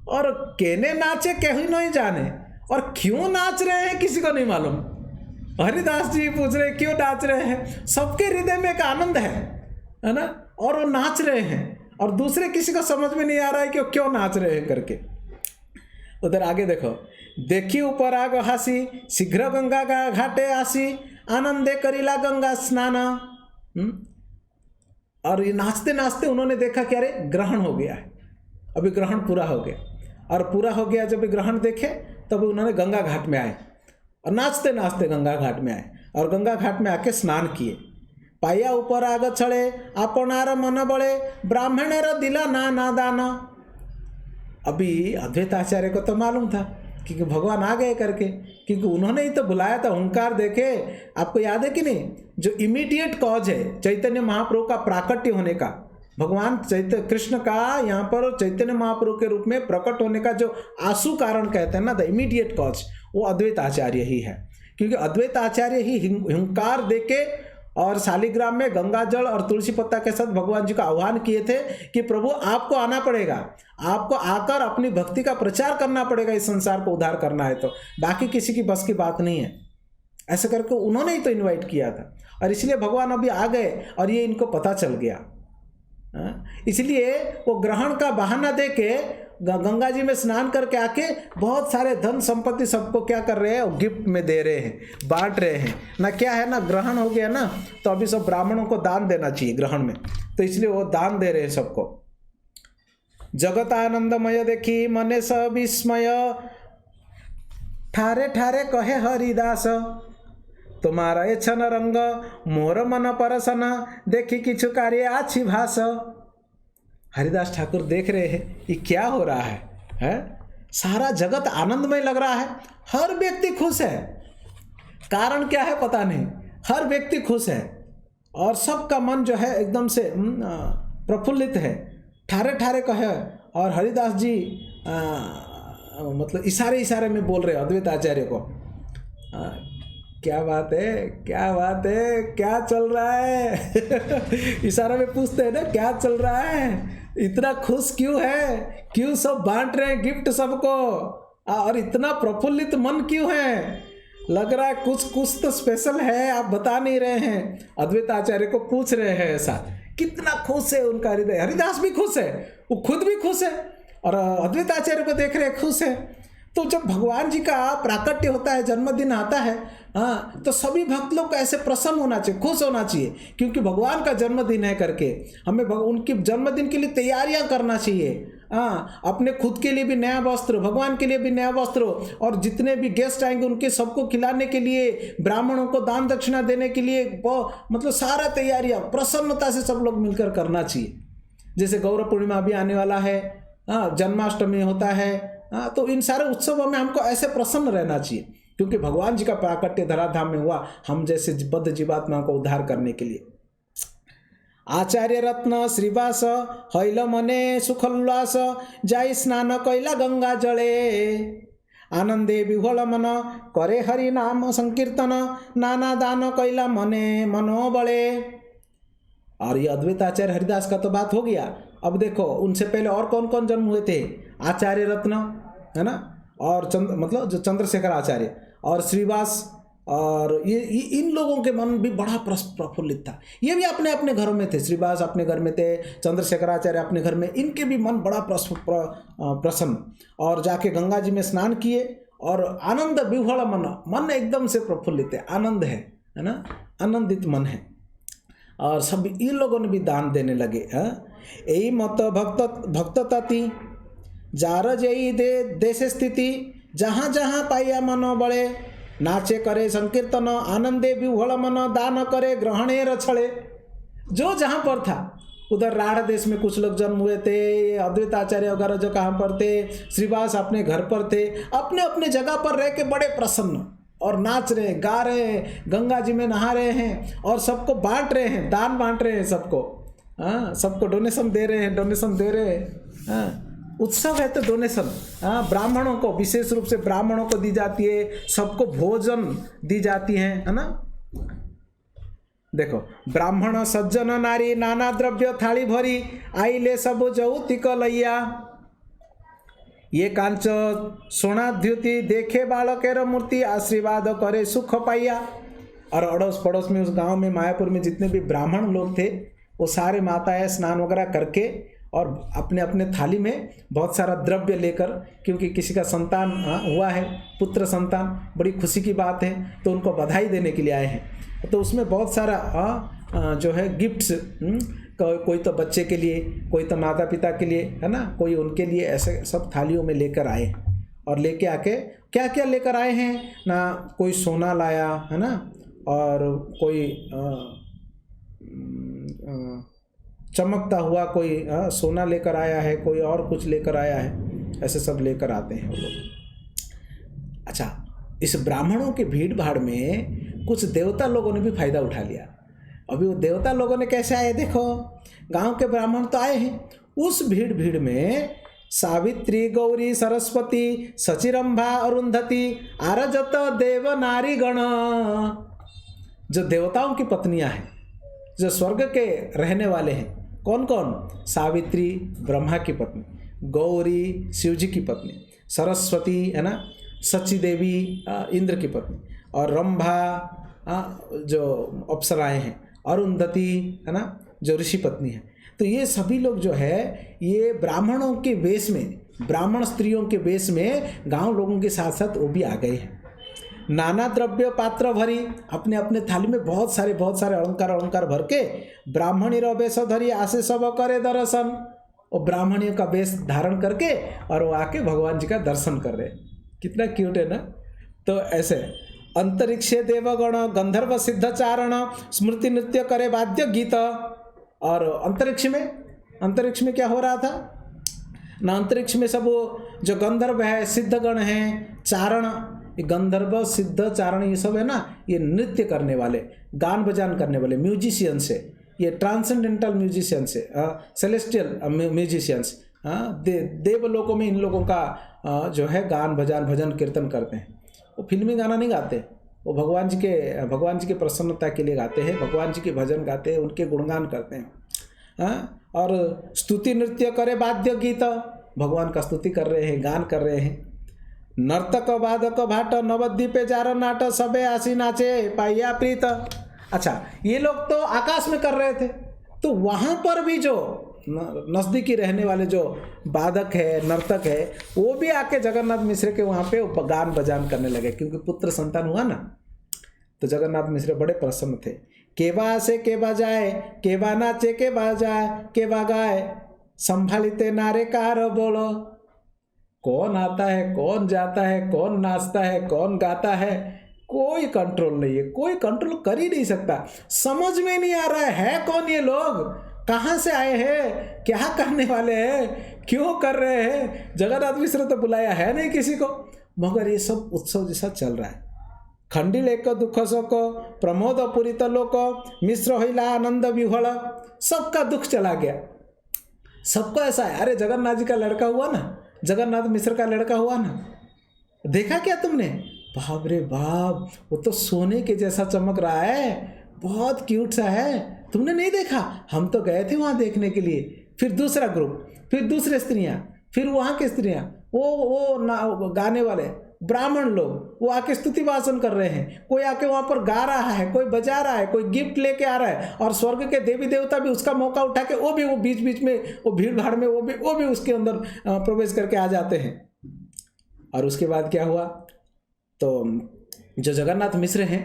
और केने नाचे कहीं नहीं जाने, और क्यों नाच रहे हैं किसी को नहीं मालूम। हरिदास जी पूछ रहे क्यों नाच रहे हैं, सबके हृदय में एक आनंद है ना, और वो नाच रहे हैं, और दूसरे किसी को समझ में नहीं आ रहा है कि वो क्यों नाच रहे हैं करके। उधर आगे देखो, देखी ऊपर आग हासी, शीघ्र गंगा का घाटे आसी, आनंदे करीला गंगा स्नान। और ये नाचते नाचते उन्होंने देखा कि अरे ग्रहण हो गया है, अभी ग्रहण पूरा हो गया, और पूरा हो गया जब ग्रहण देखे तब उन्होंने गंगा घाट में आए, और नाचते नाचते गंगा घाट में आए, और गंगा घाट में आके स्नान किए। पाया ऊपर आग छड़े, आपनार मन बड़े, ब्राह्मणेर दिला ना दान। अभी अद्वैत आचार्य को तो मालूम था क्योंकि भगवान आ गए करके, क्योंकि उन्होंने ही तो बुलाया था। ओंकार देखे, आपको याद है कि नहीं, जो इमीडिएट कॉज है चैतन्य महाप्रभु का प्राकट्य होने का, भगवान चैतन्य कृष्ण का यहाँ पर चैतन्य महाप्रभु के रूप में प्रकट होने का जो आशु कारण कहते हैं ना, द इमीडिएट कॉज, वो अद्वैत आचार्य ही है। क्योंकि अद्वैत आचार्य ही हुंकार देके और शालिग्राम में गंगा जल और तुलसी पत्ता के साथ भगवान जी का आह्वान किए थे कि प्रभु आपको आना पड़ेगा, आपको आकर अपनी भक्ति का प्रचार करना पड़ेगा, इस संसार को उद्धार करना है, तो बाकी किसी की बस की बात नहीं है। ऐसे करके उन्होंने ही तो इनवाइट किया था, और इसलिए भगवान अभी आ गए और ये इनको पता चल गया। इसलिए वो ग्रहण का बहाना दे के गंगा जी में स्नान करके आके बहुत सारे धन संपत्ति सबको क्या कर रहे हैं, गिफ्ट में दे रहे हैं, बांट रहे हैं ना। क्या है ना, ग्रहण हो गया ना, तो अभी सब ब्राह्मणों को दान देना चाहिए ग्रहण में, तो इसलिए वो दान दे रहे हैं सबको। जगत आनंदमय देखी मने स विस्मय, ठारे ठारे कहे हरिदास, तुम्हारा ये छन रंग मोर मन परसन, देखी किछु कार्य आछि भास। हरिदास ठाकुर देख रहे हैं ये क्या हो रहा है? सारा जगत आनंदमय लग रहा है, हर व्यक्ति खुश है। कारण क्या है पता नहीं, हर व्यक्ति खुश है और सबका मन जो है एकदम से प्रफुल्लित है, ठारे ठारे कहे। और हरिदास जी मतलब इशारे में बोल रहे अद्वैत आचार्य को, क्या बात है, क्या बात है, क्या चल रहा है? इशारा में पूछते हैं ना, क्या चल रहा है, इतना खुश क्यों है, क्यों सब बांट रहे हैं गिफ्ट सबको, और इतना प्रफुल्लित मन क्यों है? लग रहा है कुछ तो स्पेशल है, आप बता नहीं रहे हैं। अद्वैत आचार्य को पूछ रहे हैं ऐसा, कितना खुश है उनका हृदय। हरिदास भी खुश है, वो खुद भी खुश है, और अद्वैत आचार्य को देख रहे खुश है। तो जब भगवान जी का प्राकट्य होता है, जन्मदिन आता है, हाँ, तो सभी भक्त लोग को ऐसे प्रसन्न होना चाहिए, खुश होना चाहिए, क्योंकि भगवान का जन्मदिन है करके हमें उनके जन्मदिन के लिए तैयारियां करना चाहिए। हाँ, अपने खुद के लिए भी नया वस्त्र, भगवान के लिए भी नया वस्त्र, और जितने भी गेस्ट आएंगे उनके सबको खिलाने के लिए, ब्राह्मणों को दान दक्षिणा देने के लिए, मतलब सारा तैयारियां प्रसन्नता से सब लोग मिलकर करना चाहिए। जैसे गौरव पूर्णिमा भी आने वाला है, हाँ, जन्माष्टमी होता है, हाँ, तो इन सारे उत्सवों में हमको ऐसे प्रसन्न रहना चाहिए, क्योंकि भगवान जी का प्राकट्य धराधाम में हुआ हम जैसे बद्ध जीवात्मा को उद्धार करने के लिए। आचार्य रत्न श्रीवास हैल मने सुखोल्लास, जाई स्नान कैला गंगा जले, आनंदे विह्वल मन करे हरि नाम संकीर्तन, नाना दान कैला मने मनोबले। और ये अद्वैत आचार्य हरिदास का तो बात हो गया। अब देखो उनसे पहले और कौन कौन जन्म हुए थे, आचार्य रत्न है ना, और मतलब जो चंद्रशेखर आचार्य और श्रीवास, और ये इन लोगों के मन भी बड़ा प्रफुल्लित था। ये भी अपने अपने घरों में थे, श्रीवास अपने घर में थे, चंद्रशेखर आचार्य अपने घर में, इनके भी मन बड़ा प्रसन्न, और जाके गंगा जी में स्नान किए, और आनंद विह्वल मन एकदम से प्रफुल्लित है, आनंद है ना, आनंदित मन है। और सब इन लोगों ने भी दान देने लगे। यही मत भक्त तति जार जई दे देश स्थिति, जहाँ जहाँ पाइया मनो बड़े, नाचे करे संकीर्तन, आनंदे विह्वल मन दान करे ग्रहणे रछड़े। जो जहाँ पर था, उधर राढ़ देश में कुछ लोग जन्म हुए थे, अद्वैत आचार्य वगैरह जो कहाँ पर थे, श्रीवास अपने घर पर थे, अपने अपने जगह पर रह के बड़े प्रसन्न, और नाच रहे, गा रहे हैं, गंगा जी में नहा रहे हैं, और सबको बांट रहे हैं, दान बांट रहे हैं सबको, हाँ, सबको डोनेशन दे रहे हैं, हाँ, उत्सव है तो डोनेशन, हाँ, ब्राह्मणों को विशेष रूप से ब्राह्मणों को दी जाती है, सबको भोजन दी जाती है ना। देखो, ब्राह्मण सज्जन नारी नाना द्रव्य थाली भरी, आइले सब जौतिक लैया, ये कांच सोनाद्युति देखे बालकेर मूर्ति, आशीर्वाद करे सुख पाइया। और अड़ोस पड़ोस में, उस गांव में, मायापुर में जितने भी ब्राह्मण लोग थे, वो सारे माताएं स्नान वगैरह करके और अपने अपने थाली में बहुत सारा द्रव्य लेकर, क्योंकि किसी का संतान हुआ है, पुत्र संतान, बड़ी खुशी की बात है, तो उनको बधाई देने के लिए आए हैं। तो उसमें बहुत सारा जो है गिफ्ट्स, कोई तो बच्चे के लिए, कोई तो माता पिता के लिए, है ना, कोई उनके लिए, ऐसे सब थालियों में लेकर आए। और लेके आके क्या क्या लेकर आए हैं ना, कोई सोना लाया है ना, और कोई चमकता हुआ कोई सोना लेकर आया है, कोई और कुछ लेकर आया है, ऐसे सब लेकर आते हैं वो लोग। अच्छा, इस ब्राह्मणों की भीड़ भाड़ में कुछ देवता लोगों ने भी फायदा उठा लिया। अभी वो देवता लोगों ने कैसे आए देखो, गांव के ब्राह्मण तो आए हैं, उस भीड़ में सावित्री, गौरी, सरस्वती, सचिरंभा, अरुंधति, आरजत देव नारी गण, जो देवताओं की पत्नियां हैं, जो स्वर्ग के रहने वाले हैं, कौन कौन? सावित्री ब्रह्मा की पत्नी, गौरी शिव जी की पत्नी, सरस्वती है ना सची देवी इंद्र की पत्नी, और रंभा जो अप्सराएं हैं, अरुंधति है ना जो ऋषि पत्नी है। तो ये सभी लोग जो है ये ब्राह्मणों के वेश में, ब्राह्मण स्त्रियों के वेश में गांव लोगों के साथ साथ वो भी आ गए हैं। नाना द्रव्य पात्र भरी, अपने अपने थाली में बहुत सारे अलंकार भर के ब्राह्मणी वेश धरी आसे सब करे दर्शन, और ब्राह्मणियों का वेश धारण करके और वो आके भगवान जी का दर्शन कर रहे। कितना क्यूट है ना। तो ऐसे अंतरिक्षे देवगण गंधर्व सिद्ध चारण स्मृति नृत्य करे वाद्य गीत। और अंतरिक्ष में क्या हो रहा था ना, अंतरिक्ष में सब जो गंधर्व है, सिद्धगण हैं, चारण, गंधर्व सिद्ध चारण ये सब है ना, ये नृत्य करने वाले, गान बजान करने वाले म्यूजिशियंस है, ये ट्रांसेंडेंटल म्यूजिशियंस है, सेलेस्टियल म्यूजिशियंस। देवलोकों में इन लोगों का जो है गान बजान भजन कीर्तन करते हैं। वो फिल्मी गाना नहीं गाते, वो भगवान जी के प्रसन्नता के लिए गाते हैं, भगवान जी के भजन गाते हैं, उनके गुणगान करते हैं। और स्तुति नृत्य करे वाद्य गीत, भगवान का स्तुति कर रहे हैं, गान कर रहे हैं। नर्तक वादक भाट नवद्वीपे जार नाट सबे आसी नाचे पाइया प्रीत। अच्छा, ये लोग तो आकाश में कर रहे थे, तो वहाँ पर भी जो नज़दीकी रहने वाले जो वादक है, नर्तक है, वो भी आके जगन्नाथ मिश्र के वहाँ पे गान बजान करने लगे, क्योंकि पुत्र संतान हुआ ना। तो जगन्नाथ मिश्र बड़े प्रसन्न थे। केवा से केवा जाए, केवा नाचे केवा जाए, केवा गाए, संभालिते नारे कार बोलो। कौन आता है, कौन जाता है, कौन नाचता है, कौन गाता है, कोई कंट्रोल नहीं है, कोई कंट्रोल कर ही नहीं सकता। समझ में नहीं आ रहा है कौन ये लोग, कहाँ से आए हैं, क्या करने वाले हैं, क्यों कर रहे हैं। जगन्नाथ मिश्र तो बुलाया है नहीं किसी को, मगर ये सब उत्सव जैसा चल रहा है। खंडिल एक दुख शोक प्रमोद पूरित लोक मिश्र होइला आनंद विह्वल। सबका दुख चला गया, सबको ऐसा है, अरे जगन्नाथ जी का लड़का हुआ ना, जगन्नाथ मिश्र का लड़का हुआ ना, देखा क्या तुमने? बाप रे बाप, वो तो सोने के जैसा चमक रहा है, बहुत क्यूट सा है, तुमने नहीं देखा? हम तो गए थे वहाँ देखने के लिए। फिर दूसरा ग्रुप, फिर दूसरे स्त्रियाँ, फिर वहाँ की स्त्रियाँ, वो गाने वाले ब्राह्मण लोग, वो आके स्तुति वाचन कर रहे हैं, कोई आके वहाँ पर गा रहा है, कोई बजा रहा है, कोई गिफ्ट लेके आ रहा है, और स्वर्ग के देवी देवता भी उसका मौका उठा के वो बीच बीच में वो भीड़ भाड़ में वो भी उसके अंदर प्रवेश करके आ जाते हैं। और उसके बाद क्या हुआ, तो जो जगन्नाथ मिश्र हैं,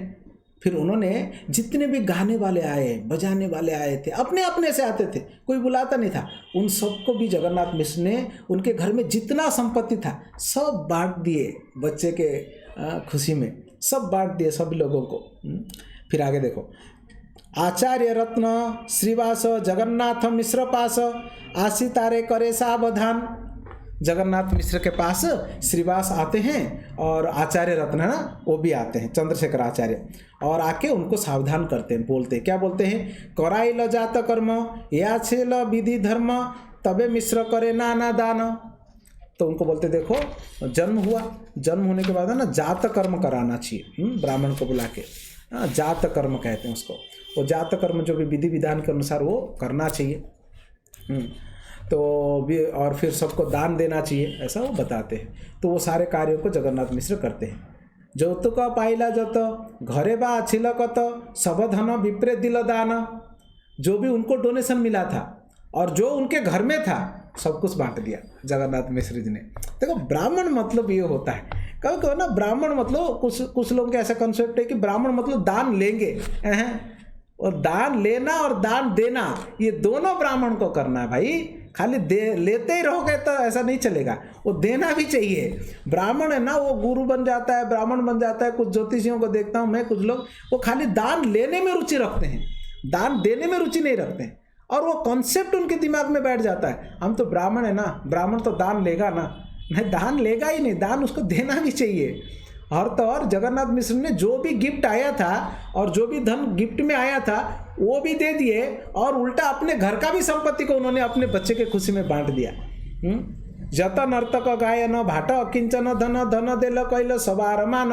फिर उन्होंने जितने भी गाने वाले आए, बजाने वाले आए थे, अपने अपने से आते थे, कोई बुलाता नहीं था, उन सबको भी जगन्नाथ मिश्र ने उनके घर में जितना संपत्ति था सब बांट दिए, बच्चे के खुशी में सब बांट दिए सभी लोगों को। फिर आगे देखो, आचार्य रत्न श्रीवास जगन्नाथ मिश्र पास आशी तारे करे सावधान। जगन्नाथ मिश्र के पास श्रीवास आते हैं और आचार्य रत्न है ना, वो भी आते हैं, चंद्रशेखर आचार्य, और आके उनको सावधान करते हैं। बोलते क्या बोलते हैं? कराई ल जात कर्म या छेल विधि धर्म तबे मिश्र करे नाना दान। तो उनको बोलते देखो, जन्म हुआ, जन्म होने के बाद है ना जात कर्म कराना चाहिए, ब्राह्मण को बुला के जात कर्म कहते हैं उसको। वो जात कर्म जो भी विधि विधान के अनुसार वो करना चाहिए, तो भी, और फिर सबको दान देना चाहिए, ऐसा वो बताते हैं। तो वो सारे कार्यों को जगन्नाथ मिश्र करते हैं। যৌতুক पाइला जत घरे बा छिलकत सब धन विप्रे दिल दान। जो भी उनको डोनेशन मिला था और जो उनके घर में था सब कुछ बांट दिया जगन्नाथ मिश्र जी ने। देखो ब्राह्मण मतलब ये होता है, कभी कहो ना ब्राह्मण मतलब कुछ लोगों के ऐसा कंसेप्ट है कि ब्राह्मण मतलब दान लेंगे, और दान लेना और दान देना ये दोनों ब्राह्मण को करना है भाई। खाली लेते ही रहोगे तो ऐसा नहीं चलेगा, वो देना भी चाहिए। ब्राह्मण है ना वो गुरु बन जाता है, ब्राह्मण बन जाता है। कुछ ज्योतिषियों को देखता हूँ मैं, कुछ लोग वो खाली दान लेने में रुचि रखते हैं, दान देने में रुचि नहीं रखते हैं, और वो कॉन्सेप्ट उनके दिमाग में बैठ जाता है, हम तो ब्राह्मण है ना, ब्राह्मण तो दान लेगा ना। नहीं, दान लेगा ही नहीं, दान उसको देना भी चाहिए। और तो और जगन्नाथ मिश्र ने जो भी गिफ्ट आया था और जो भी धन गिफ्ट में आया था वो भी दे दिए, और उल्टा अपने घर का भी संपत्ति को उन्होंने अपने बच्चे के खुशी में बांट दिया। जत नर्तक गायन भाट अकिंचन धन धन देल कैल सवार मान।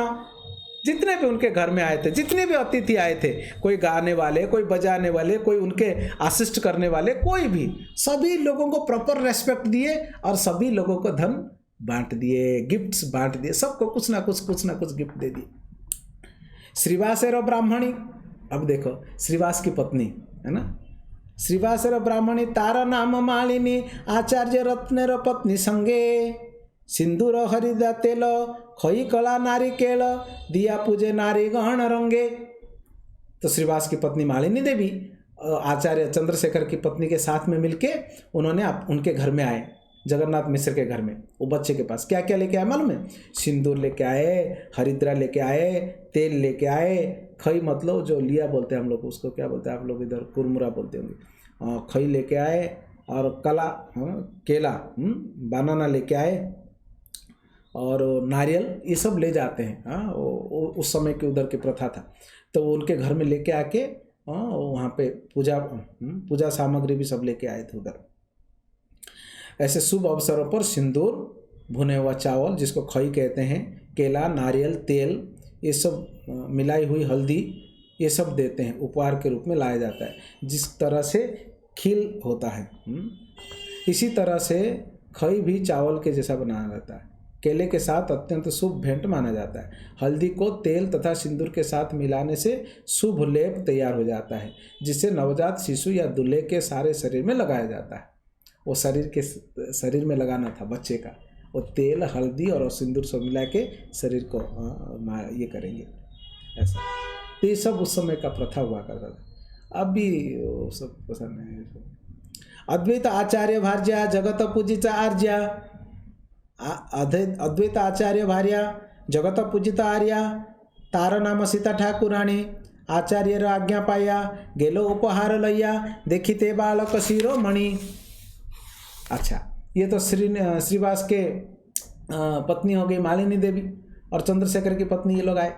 जितने भी उनके घर में आए थे, जितने भी अतिथि आए थे, कोई गाने वाले, कोई बजाने वाले, कोई उनके असिस्ट करने वाले, कोई भी, सभी लोगों को प्रॉपर रेस्पेक्ट दिए और सभी लोगों को धन बांट दिए, गिफ्ट्स बांट दिए, सबको कुछ ना कुछ गिफ्ट दे दिए। श्रीवासेर ब्राह्मणी, अब देखो श्रीवास की पत्नी है ना, श्रीवासेर ब्राह्मणी तार नाम मालिनी आचार्य रत्नेर पत्नी संगे सिंदूर हरिदा तेल खई कला नारी केल दिया पूजे नारी गहन रंगे। तो श्रीवास की पत्नी मालिनी देवी आचार्य चंद्रशेखर की पत्नी के साथ में मिलके उन्होंने उनके घर में आए, जगन्नाथ मिश्र के घर में। वो बच्चे के पास क्या क्या लेके आए मालूम है? सिंदूर लेके आए, हरिद्रा लेके आए, तेल लेके आए, खई मतलब जो लिया बोलते हैं हम लोग, उसको क्या बोलते हैं आप लोग इधर, कुरमुरा बोलते होंगे, खई लेके आए, और कला केला बनाना लेके आए, और नारियल, ये सब ले जाते हैं। हाँ, उस समय की उधर की प्रथा था। तो वो उनके घर में लेके आके वहाँ पे पूजा सामग्री भी सब लेके आए थे उधर। ऐसे शुभ अवसरों पर सिंदूर, भुने हुआ चावल जिसको खई कहते हैं, केला, नारियल, तेल, ये सब मिलाई हुई हल्दी, ये सब देते हैं, उपहार के रूप में लाया जाता है। जिस तरह से खील होता है इसी तरह से खई भी चावल के जैसा बनाया जाता है। केले के साथ अत्यंत शुभ भेंट माना जाता है। हल्दी को तेल तथा सिंदूर के साथ मिलाने से शुभ लेप तैयार हो जाता है, जिससे नवजात शिशु या दूल्हे के सारे शरीर में लगाया जाता है। वो शरीर में लगाना था बच्चे का, वो तेल, हल्दी और सिंदूर सब मिला के शरीर को ये करेंगे ऐसा। तो ये सब उस समय का प्रथा हुआ करता था। अब भी वो सब पसंद है। अद्वैत आचार्य भार्या जगत पूजिता आर्या, अद्वैत आचार्य भार्या जगत पूजिता आर्या, तार नाम सीता ठाकुराणी, आचार्य आज्ञा पाया गेलो उपहार लैया, देखिते बालक शिरोमणि। अच्छा, ये तो श्रीवास के पत्नी हो गई मालिनी देवी, और चंद्रशेखर की पत्नी ये लोग आए।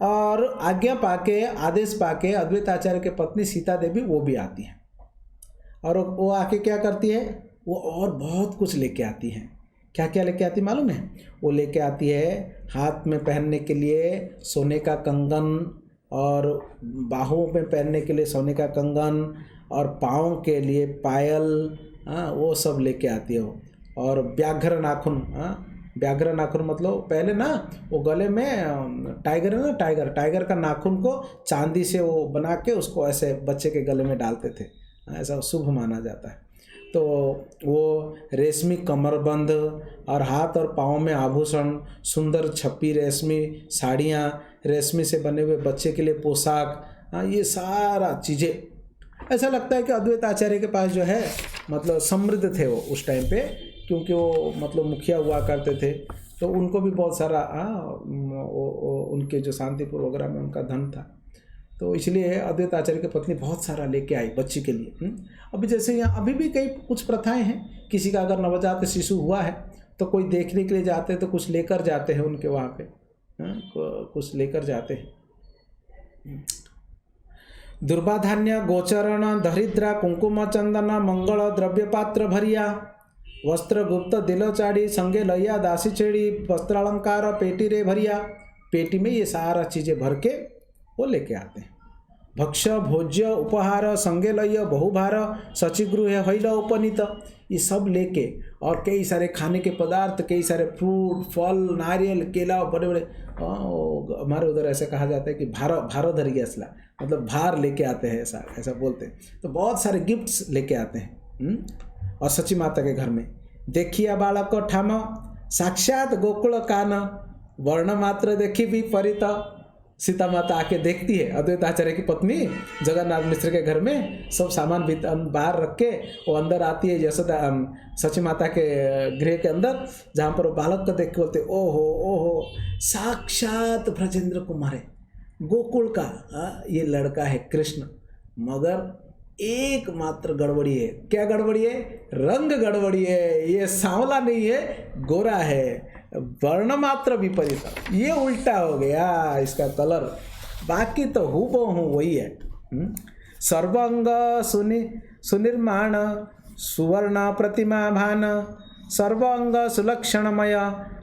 और आज्ञा पाके, आदेश पाके अद्वैत आचार्य की पत्नी सीता देवी वो भी आती हैं, और वो आके क्या करती है, वो और बहुत कुछ लेके आती हैं। क्या क्या लेके आती मालूम है? वो लेके आती है हाथ में पहनने के लिए सोने का कंगन, और बाहों में पहनने के लिए सोने का कंगन, और पाँव के लिए पायल, वो सब लेके आती है वो। और व्याघ्र नाखून, व्याघ्र नाखून मतलब पहले ना वो गले में टाइगर है ना, टाइगर का नाखून को चांदी से वो बना के उसको ऐसे बच्चे के गले में डालते थे, ऐसा शुभ माना जाता है। तो वो रेशमी कमरबंद, और हाथ और पाँव में आभूषण, सुंदर छपी रेशमी साड़ियाँ, रेशमी से बने हुए बच्चे के लिए पोशाक, ये सारा चीज़ें। ऐसा लगता है कि अद्वैत आचार्य के पास जो है मतलब समृद्ध थे वो उस टाइम पे, क्योंकि वो मतलब मुखिया हुआ करते थे, तो उनको भी बहुत सारा उनके जो शांतिपुर वगैरह में उनका धन था। तो इसलिए अद्वैत आचार्य की पत्नी बहुत सारा लेके आई बच्ची के लिए। अभी जैसे यहाँ अभी भी कई कुछ प्रथाएं हैं, किसी का अगर नवजात शिशु हुआ है तो कोई देखने के लिए जाते हैं तो कुछ लेकर जाते हैं उनके वहाँ पे, कुछ लेकर जाते हैं। दुर्बाधान्य गोचरण दरिद्रा कुंकुम चंदन मंगल द्रव्य पात्र भरिया, वस्त्र गुप्त दिलो चाड़ी संगे लैया दासी छेड़ी, वस्त्रालंकार पेटी रे भरिया। पेटी में ये सारा चीज़ें भर के वो लेके आते हैं। भक्ष भोज्य उपहार संगे लय बहुभार, सचिगृह हैल उपनीत, ये सब लेके, और कई सारे खाने के पदार्थ, कई सारे फ्रूट, फल, नारियल, केला, बड़े बड़े, हमारे उधर ऐसे कहा जाता है कि भारो धर गया असला, मतलब भार लेके आते हैं, ऐसा बोलते हैं। तो बहुत सारे गिफ्ट्स लेके आते हैं। और सची माता के घर में देखिया बालक ठाम, साक्षात गोकुल कान, वर्ण मात्र देखी भी परित। सीता माता आके देखती है अद्वैत आचार्य की पत्नी जगन्नाथ मिश्र के घर में, सब सामान बाहर रख के वो अंदर आती है यशोदा सची माता के गृह के अंदर, जहाँ पर वो बालक को देख के बोलते ओहो ओहो साक्षात ब्रजेंद्र कुमार है, गोकुल का ये लड़का है कृष्ण। मगर एकमात्र गड़बड़ी है। क्या गड़बड़ी है? रंग गड़बड़ी है। ये सांवला नहीं है, गोरा है। वर्ण मात्र विपरीत, ये उल्टा हो गया इसका कलर, बाकी तो हूबहू वही है। सर्वांग सुनिर्माण सुवर्ण प्रतिमा भान सर्वांग सुलक्षणमय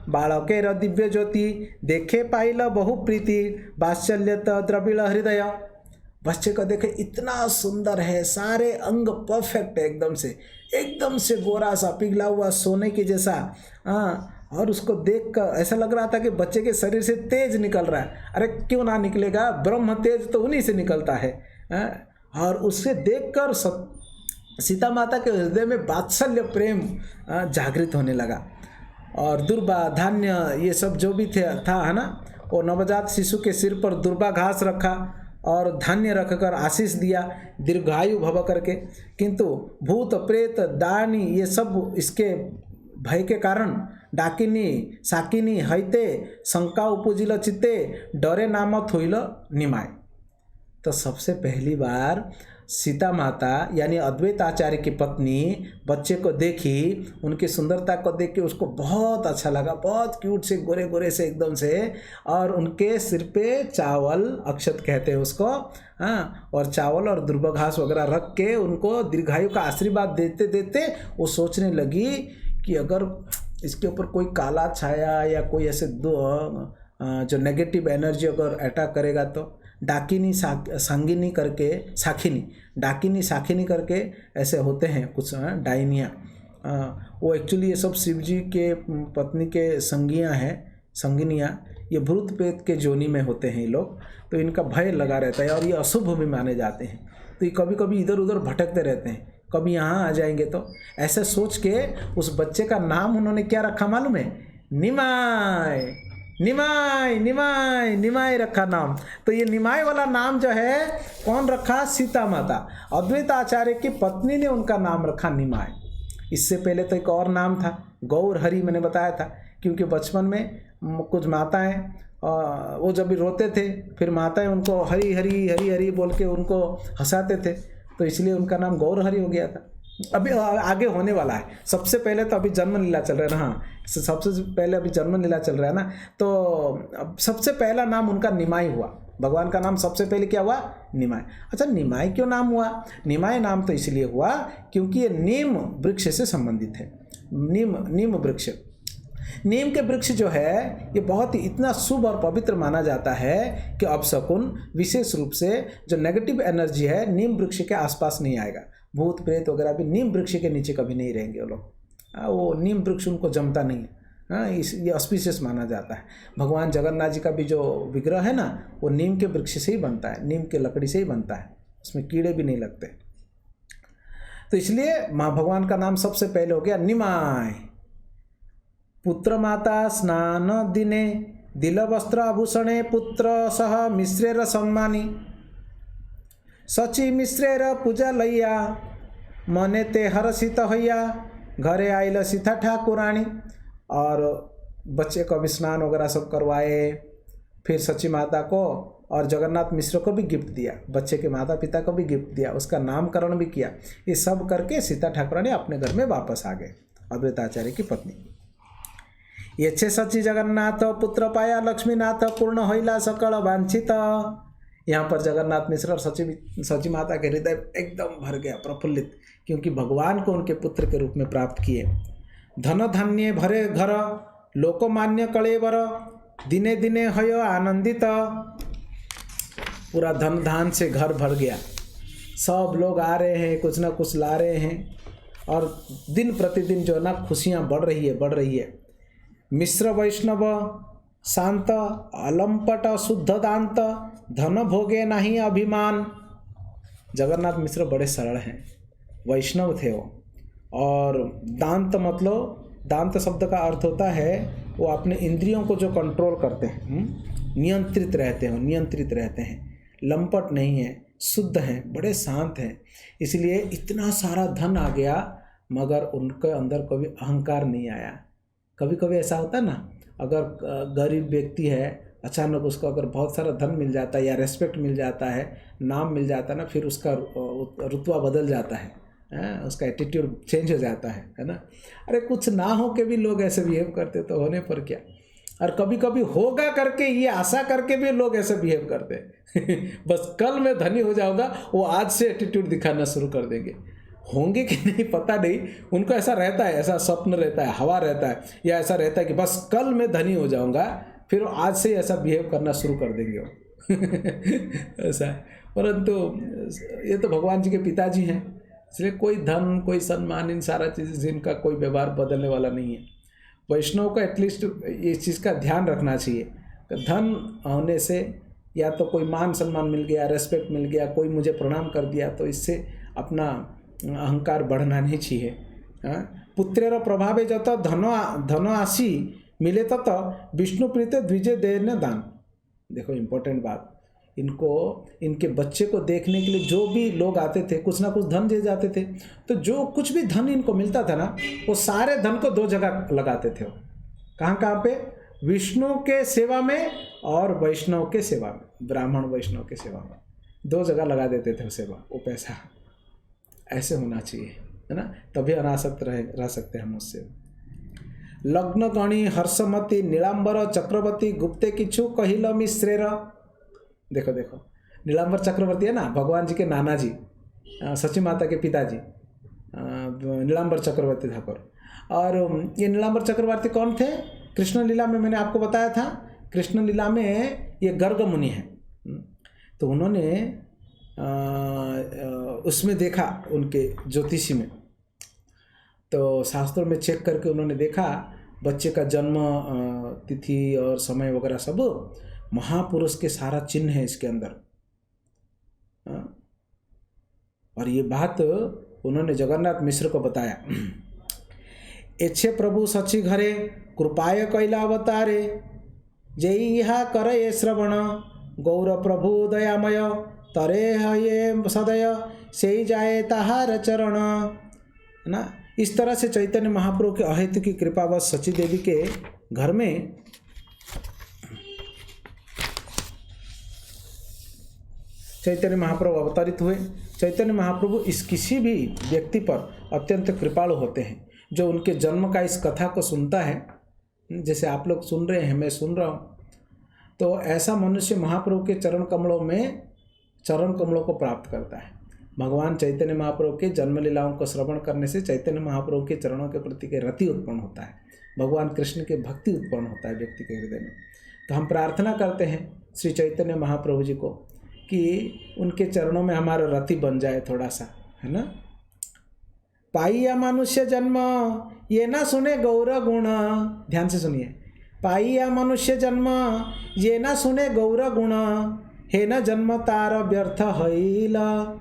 बालकेर दिव्य ज्योति देखे पाइल बहु प्रीति वात्सल्यत द्रविड़ हृदय। बच्चे को देखे इतना सुंदर है, सारे अंग परफेक्ट है, एकदम से गोरा सा पिघला हुआ सोने के जैसा। और उसको देखकर ऐसा लग रहा था कि बच्चे के शरीर से तेज निकल रहा है। अरे क्यों ना निकलेगा, ब्रह्म तेज तो उन्हीं से निकलता है। और उससे देखकर सीता माता के हृदय में वात्सल्य प्रेम जागृत होने लगा। और दुर्बा धान्य ये सब जो भी था है ना, वो नवजात शिशु के सिर पर दुर्बा घास रखा और धान्य रखकर आशीष दिया दीर्घायु भव करके। किंतु भूत प्रेत दानी ये सब इसके भय के कारण डाकिनी साकिनी हईते शंका उपजिल चित्ते डरे नाम थोइल निमाय। तो सबसे पहली बार सीता माता यानी अद्वैत आचार्य की पत्नी बच्चे को देखी, उनकी सुंदरता को देख के उसको बहुत अच्छा लगा, बहुत क्यूट से गोरे गोरे से एकदम से। और उनके सिर पे चावल अक्षत कहते हैं उसको, और चावल और दुर्बा घास वगैरह रख के उनको दीर्घायु का आशीर्वाद देते देते वो सोचने लगी कि अगर इसके ऊपर कोई काला छाया या कोई ऐसे जो नेगेटिव एनर्जी अगर अटैक करेगा तो डाकिनी सांगिनी करके साखिनी डाकिनी साखिनी करके ऐसे होते हैं कुछ डायनिया। वो एक्चुअली ये सब शिव जी के पत्नी के संगियाँ हैं, संगिनियाँ। ये भूत प्रेत के जोनी में होते हैं ये लोग, तो इनका भय लगा रहता है और ये अशुभ भी माने जाते हैं। तो ये कभी कभी इधर उधर भटकते रहते हैं, कभी यहाँ आ जाएंगे। तो ऐसे सोच के उस बच्चे का नाम उन्होंने क्या रखा मालूम है? निमाय। निमाय निमाय निमाय रखा नाम। तो ये निमाय वाला नाम जो है कौन रखा? सीता माता। अद्वैत आचार्य की पत्नी ने उनका नाम रखा निमाय। इससे पहले तो एक और नाम था गौर हरि, मैंने बताया था, क्योंकि बचपन में कुछ माताएं वो जब भी रोते थे फिर माताएं उनको हरी हरी हरी हरी बोल के उनको हंसाते थे, तो इसलिए उनका नाम गौर हरि हो गया था। अभी आगे होने वाला है। सबसे पहले तो अभी जन्म लीला चल रहा है ना, हाँ सबसे पहले अभी जन्म लीला चल रहा है ना, तो सबसे पहला नाम उनका निमाय हुआ। भगवान का नाम सबसे पहले क्या हुआ? निमाय। अच्छा, निमाय क्यों नाम हुआ? निमाय नाम तो इसलिए हुआ क्योंकि ये नीम वृक्ष से संबंधित है। नीम वृक्ष, नीम के वृक्ष जो है ये बहुत ही इतना शुभ और पवित्र माना जाता है कि अपशकुन विशेष रूप से जो नेगेटिव एनर्जी है नीम वृक्ष के आसपास नहीं आएगा। भूत प्रेत वगैरह भी नीम वृक्ष के नीचे कभी नहीं रहेंगे वो लोग। वो नीम वृक्ष उनको जमता नहीं है। ये ऑस्पिशियस माना जाता है। भगवान जगन्नाथ जी का भी जो विग्रह है ना वो नीम के वृक्ष से ही बनता है, नीम के लकड़ी से ही बनता है, उसमें कीड़े भी नहीं लगते। तो इसलिए माँ भगवान का नाम सबसे पहले हो गया निमाय। पुत्र माता स्नान दिने दिल वस्त्र आभूषणे पुत्र सह मिश्रेर सम्मानी सची मिश्रेर पूजा लैया मने ते हर्षित हैया घरे आइल सीता ठाकुरानी। और बच्चे को भी स्नान वगैरह सब करवाए, फिर सची माता को और जगन्नाथ मिश्र को भी गिफ्ट दिया, बच्चे के माता पिता को भी गिफ्ट दिया, उसका नामकरण भी किया। ये सब करके सीता ठाकुरानी अपने घर में वापस आ गए, अद्वैत आचार्य की पत्नी। ये छे सची जगन्नाथ पुत्र पाया लक्ष्मीनाथ पूर्ण होइला सकल वांछित। यहाँ पर जगन्नाथ मिश्र और सची माता के हृदय एकदम भर गया, प्रफुल्लित, क्योंकि भगवान को उनके पुत्र के रूप में प्राप्त किए। धन धान्य भरे घर लोकमान्य कलेवर दिने दिने हय आनंदित। पूरा धन धान से घर भर गया, सब लोग आ रहे हैं, कुछ ना कुछ ला रहे हैं, और दिन प्रतिदिन जो है ना खुशियाँ बढ़ रही है। मिश्र वैष्णव शांत अलंपट शुद्ध दांत धन भोगे नहीं अभिमान। जगन्नाथ मिश्र बड़े सरल हैं, वैष्णव थे वो। और दांत मतलब, दांत शब्द का अर्थ होता है वो अपने इंद्रियों को जो कंट्रोल करते हैं, नियंत्रित रहते हैं, लंपट नहीं है, शुद्ध हैं, बड़े शांत हैं। इसलिए इतना सारा धन आ गया मगर उनके अंदर कभी अहंकार नहीं आया। कभी कभी ऐसा होता है ना, अगर गरीब व्यक्ति है, अचानक उसको अगर बहुत सारा धन मिल जाता है या रेस्पेक्ट मिल जाता है, नाम मिल जाता है ना, फिर उसका रुतबा बदल जाता है। उसका एटीट्यूड चेंज हो जाता है ना। अरे कुछ ना हो के भी लोग ऐसे बिहेव करते तो होने पर क्या। और कभी कभी होगा करके ये आशा करके भी लोग ऐसे बिहेव करते हैं बस कल मैं धनी हो जाऊंगा, वो आज से एटीट्यूड दिखाना शुरू कर देंगे। होंगे कि नहीं पता नहीं, उनको ऐसा रहता है, ऐसा स्वप्न रहता है, हवा रहता है, या ऐसा रहता है कि बस कल मैं धनी हो जाऊंगा, फिर आज से ऐसा बिहेव करना शुरू कर देंगे वो ऐसा है। परंतु ये तो भगवान जी के पिताजी हैं, इसलिए कोई धन, कोई सम्मान, इन सारा चीज़ जिनका कोई व्यवहार बदलने वाला नहीं है। वैष्णव को एटलीस्ट इस चीज़ का ध्यान रखना चाहिए। धन होने से या तो कोई मान सम्मान मिल गया, रेस्पेक्ट मिल गया, कोई मुझे प्रणाम कर दिया, तो इससे अपना अहंकार बढ़ना नहीं चाहिए। पुत्रेर प्रभावे जत धन आसी मिले तत विष्णु प्रीते द्विजे देने दान। देखो इम्पोर्टेंट बात, इनको इनके बच्चे को देखने के लिए जो भी लोग आते थे कुछ ना कुछ धन दे जाते थे। तो जो कुछ भी धन इनको मिलता था ना, वो सारे धन को दो जगह लगाते थे। कहाँ कहाँ पे? विष्णु के सेवा में और वैष्णव के सेवा में, ब्राह्मण वैष्णव के सेवा में, दो जगह लगा देते थे सेवा, वो पैसा। ऐसे होना चाहिए, है ना, तभी अनासक्त रह सकते हैं हम उससे। लग्न गणी हर्षमती नीलांबर चक्रवर्ती गुप्ते किछु कहिल मिश्रेर। देखो देखो, नीलांबर चक्रवर्ती है ना, भगवान जी के नाना जी, सची माता के पिताजी, नीलांबर चक्रवर्ती ठाकुर। और ये नीलांबर चक्रवर्ती कौन थे? कृष्ण लीला में मैंने आपको बताया था, कृष्ण लीला में ये गर्ग मुनि हैं। तो उन्होंने उसमें देखा, उनके ज्योतिषी में, तो शास्त्रों में चेक करके उन्होंने देखा बच्चे का जन्म तिथि और समय वगैरह सब महापुरुष के सारा चिन्ह है इसके अंदर। और ये बात उन्होंने जगन्नाथ मिश्र को बताया। एच्छे प्रभु सची घरे कृपाय कैला अवतारे जय यहाँ करे श्रवण गौर प्रभु दयामय तरे ये सदय से जाए ताहार चरण, है ना। इस तरह से चैतन्य महाप्रभु के अहेतु की कृपावश सची देवी के घर में चैतन्य महाप्रभु अवतरित हुए। चैतन्य महाप्रभु इस किसी भी व्यक्ति पर अत्यंत कृपालु होते हैं जो उनके जन्म का इस कथा को सुनता है, जैसे आप लोग सुन रहे हैं, मैं सुन रहा हूँ। तो ऐसा मनुष्य महाप्रभु के चरण कमलों को प्राप्त करता है। भगवान चैतन्य महाप्रभु के जन्म लीलाओं को श्रवण करने से चैतन्य महाप्रभु के चरणों के प्रति के रति उत्पन्न होता है, भगवान कृष्ण के भक्ति उत्पन्न होता है व्यक्ति के हृदय में। तो हम प्रार्थना करते हैं श्री चैतन्य महाप्रभु जी को कि उनके चरणों में हमारा रति बन जाए थोड़ा सा, है ना। पाइया मनुष्य जन्म ये ना सुने गौर गुण, ध्यान से सुनिए। पाइया मनुष्य जन्म ये ना सुने गौर गुण, हे न जन्म तार व्यर्थ हईला।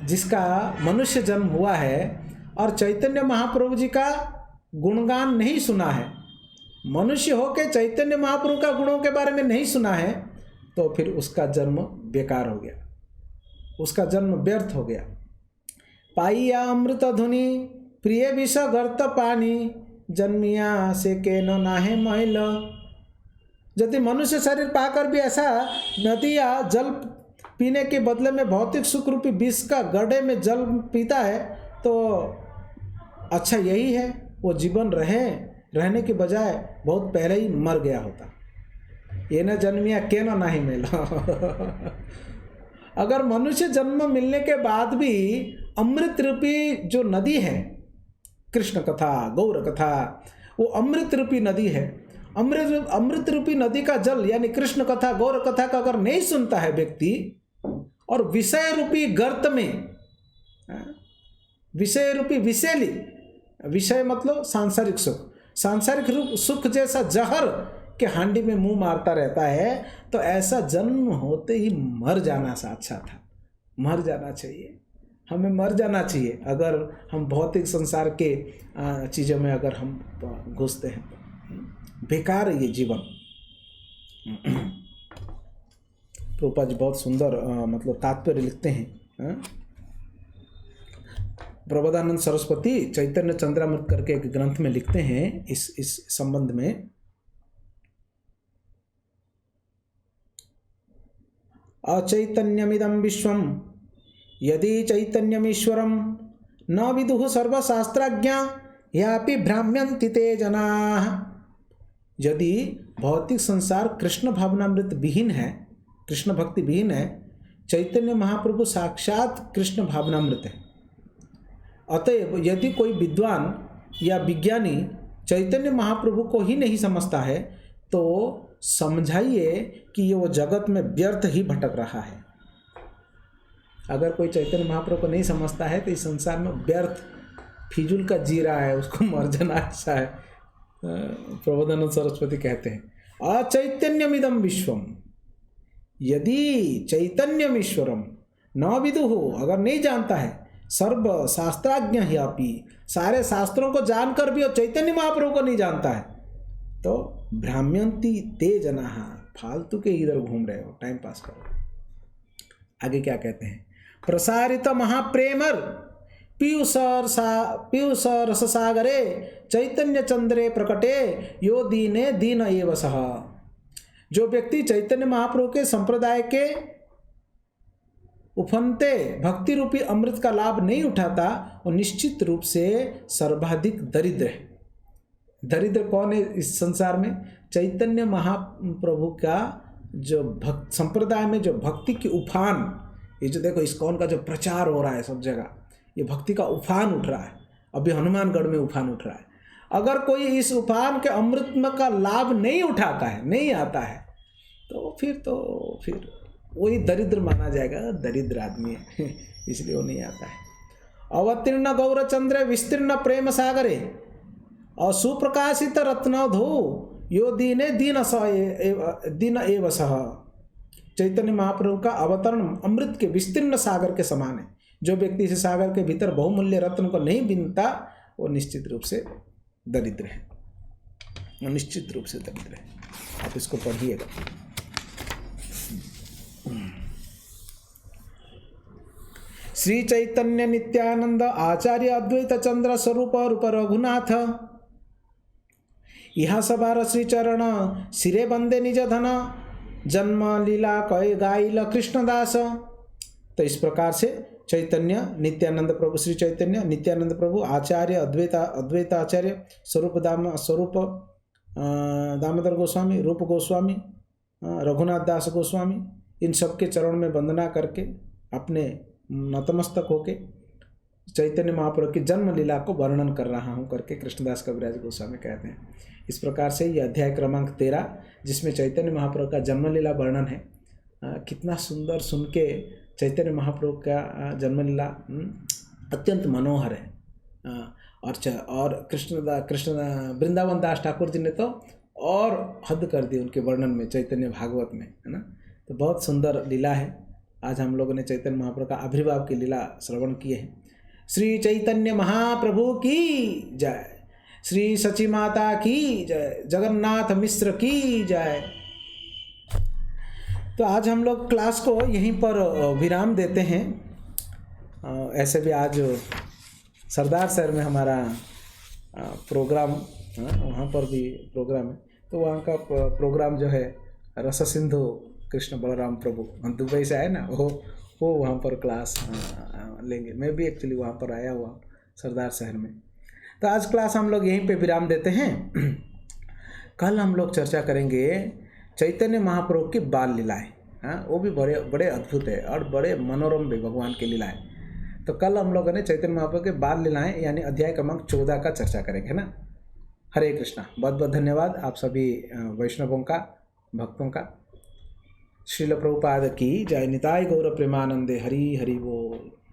जिसका मनुष्य जन्म हुआ है और चैतन्य महाप्रभु जी का गुणगान नहीं सुना है, मनुष्य होकर चैतन्य महाप्रभु का गुणों के बारे में नहीं सुना है, तो फिर उसका जन्म बेकार हो गया, उसका जन्म व्यर्थ हो गया। पाइया अमृत धुनि प्रिय विष गर्त पानी, जन्मिया से के न नाहे मैल। यदि मनुष्य शरीर पाकर भी ऐसा नदी या जल पीने के बदले में भौतिक सुख रूपी विष का गड्ढे में जल पीता है, तो अच्छा यही है, वो जीवन रहने के बजाय बहुत पहले ही मर गया होता। ये न जन्मिया के न नाही मिला। अगर मनुष्य जन्म मिलने के बाद भी अमृत रूपी जो नदी है, कृष्ण कथा, गौर कथा, वो अमृत रूपी नदी है। अमृत रूपी नदी का जल यानी कृष्ण कथा, गौर कथा का अगर नहीं सुनता है व्यक्ति, और विषय रूपी गर्त में, विषय रूपी विषैली, विषय मतलब सांसारिक सुख, सांसारिक सुख जैसा जहर के हांडी में मुंह मारता रहता है, तो ऐसा जन्म होते ही मर जाना सा अच्छा था। मर जाना चाहिए, हमें मर जाना चाहिए अगर हम भौतिक संसार के चीज़ों में अगर हम घुसते हैं। बेकार है ये जीवन। प्रभुपाद जी बहुत सुंदर मतलब तात्पर्य लिखते हैं। प्रबोधानंद सरस्वती चैतन्य चंद्रामृत करके एक ग्रंथ में लिखते हैं इस संबंध में। अचैतन्यमिदं विश्वम यदि चैतन्यमीश्वरम न विदुः सर्वशास्त्रज्ञा यापि भ्राम्यन्ति ते जनाः। यदि भौतिक संसार कृष्ण भावनामृत विहीन है, कृष्ण भक्ति विहीन है, चैतन्य महाप्रभु साक्षात कृष्ण भावनामृत है। अतएव यदि कोई विद्वान या विज्ञानी चैतन्य महाप्रभु को ही नहीं समझता है तो समझाइए कि ये वो जगत में व्यर्थ ही भटक रहा है। अगर कोई चैतन्य महाप्रभु को नहीं समझता है तो इस संसार में व्यर्थ फिजूल का जी रहा है, उसको मर जाना अच्छा है। प्रबोधानंद सरस्वती कहते हैं अचैतन्यमिदं विश्वम, यदि चैतन्यम ईश्वरम न विदुः, अगर नहीं जानता है, सर्व शास्त्राज्ञ ही आपी, सारे शास्त्रों को जानकर भी और चैतन्य महाप्रभु को नहीं जानता है तो भ्राम्यंती ते जनाः, फालतू के इधर घूम रहे हो, टाइम पास करो। आगे क्या कहते हैं, प्रसारित महाप्रेमर पीयूष रस सागरे चैतन्य चंद्रे प्रकटे यो दीने दीन एव सः। जो व्यक्ति चैतन्य महाप्रभु के संप्रदाय के उफनते भक्ति रूपी अमृत का लाभ नहीं उठाता वो निश्चित रूप से सर्वाधिक दरिद्र है। दरिद्र कौन है इस संसार में? चैतन्य महाप्रभु का जो भक्त संप्रदाय में जो भक्ति की उफान, ये जो देखो इस्कॉन का जो प्रचार हो रहा है सब जगह, ये भक्ति का उफान उठ रहा है। अभी हनुमानगढ़ में उफान उठ रहा है। अगर कोई इस उफान के अमृत का लाभ नहीं उठाता है, नहीं आता है, तो फिर वही दरिद्र माना जाएगा, दरिद्र आदमी है इसलिए वो नहीं आता है। अवतीर्ण गौरचंद्र विस्तीर्ण प्रेम सागरे और सुप्रकाशित रत्नधो यो दीने दीन एव सः। चैतन्य महाप्रभु का अवतरण अमृत के विस्तीर्ण सागर के समान है। जो व्यक्ति इस सागर के भीतर बहुमूल्य रत्न को नहीं बीनता वो निश्चित रूप से दरिद्र है, वो निश्चित रूप से दरिद्र है। आप इसको पढ़िएगा। श्री चैतन्य नित्यानंद आचार्य अद्वैत चंद्र स्वरूप रूप रघुनाथ यह सबार श्री चरण सिरे बंदे निज धन जन्म लीला कय गाइल कृष्णदास। तो इस प्रकार से चैतन्य नित्यानंद प्रभु, श्री चैतन्य नित्यानंद प्रभु आचार्य अद्वैत आचार्य स्वरूप दामोदर गोस्वामी, रूप गोस्वामी, रघुनाथ दास गोस्वामी, इन सब के चरण में वंदना करके अपने नतमस्तक होके चैतन्य महाप्रभु की जन्म लीला को वर्णन कर रहा हूँ करके कृष्णदास कविराज गोस्वामी कहते हैं। इस प्रकार से ये अध्याय क्रमांक 13 जिसमें चैतन्य महाप्रभु का जन्म लीला वर्णन है, कितना सुंदर सुन के चैतन्य महाप्रभु का जन्म लीला अत्यंत मनोहर है। और कृष्ण वृंदावन दास ठाकुर जी ने तो और हद कर दी उनके वर्णन में, चैतन्य भागवत में, है ना। तो बहुत सुंदर लीला है। आज हम लोगों ने चैतन्य महाप्रभु का आविर्भाव की लीला श्रवण किए हैं। श्री चैतन्य महाप्रभु की जय, श्री सची माता की जय, जगन्नाथ मिश्र की जय। तो आज हम लोग क्लास को यहीं पर विराम देते हैं। ऐसे भी आज सरदार शहर में हमारा प्रोग्राम, वहाँ पर भी प्रोग्राम है, तो वहाँ का प्रोग्राम जो है रस सिंधु कृष्ण बलराम प्रभु दुबई से आए ना, वो वहाँ पर क्लास लेंगे। मैं भी एक्चुअली वहाँ पर आया हुआ सरदार शहर में। तो आज क्लास हम लोग यहीं पे विराम देते हैं। कल हम लोग चर्चा करेंगे चैतन्य महाप्रभु की बाल लीलाएँ। वो भी बड़े बड़े अद्भुत है और बड़े मनोरम भी भगवान की लीलाएँ। तो कल हम लोगों ने चैतन्य महाप्रभु के बाल लीलाएँ यानी अध्याय क्रमांक 14 का चर्चा करेंगे, है ना। हरे कृष्णा। बहुत बहुत धन्यवाद आप सभी वैष्णवों का, भक्तों का। श्रील प्रभुपाद की जय। निताय गौर प्रेमानंदे। हरि हरि बोल।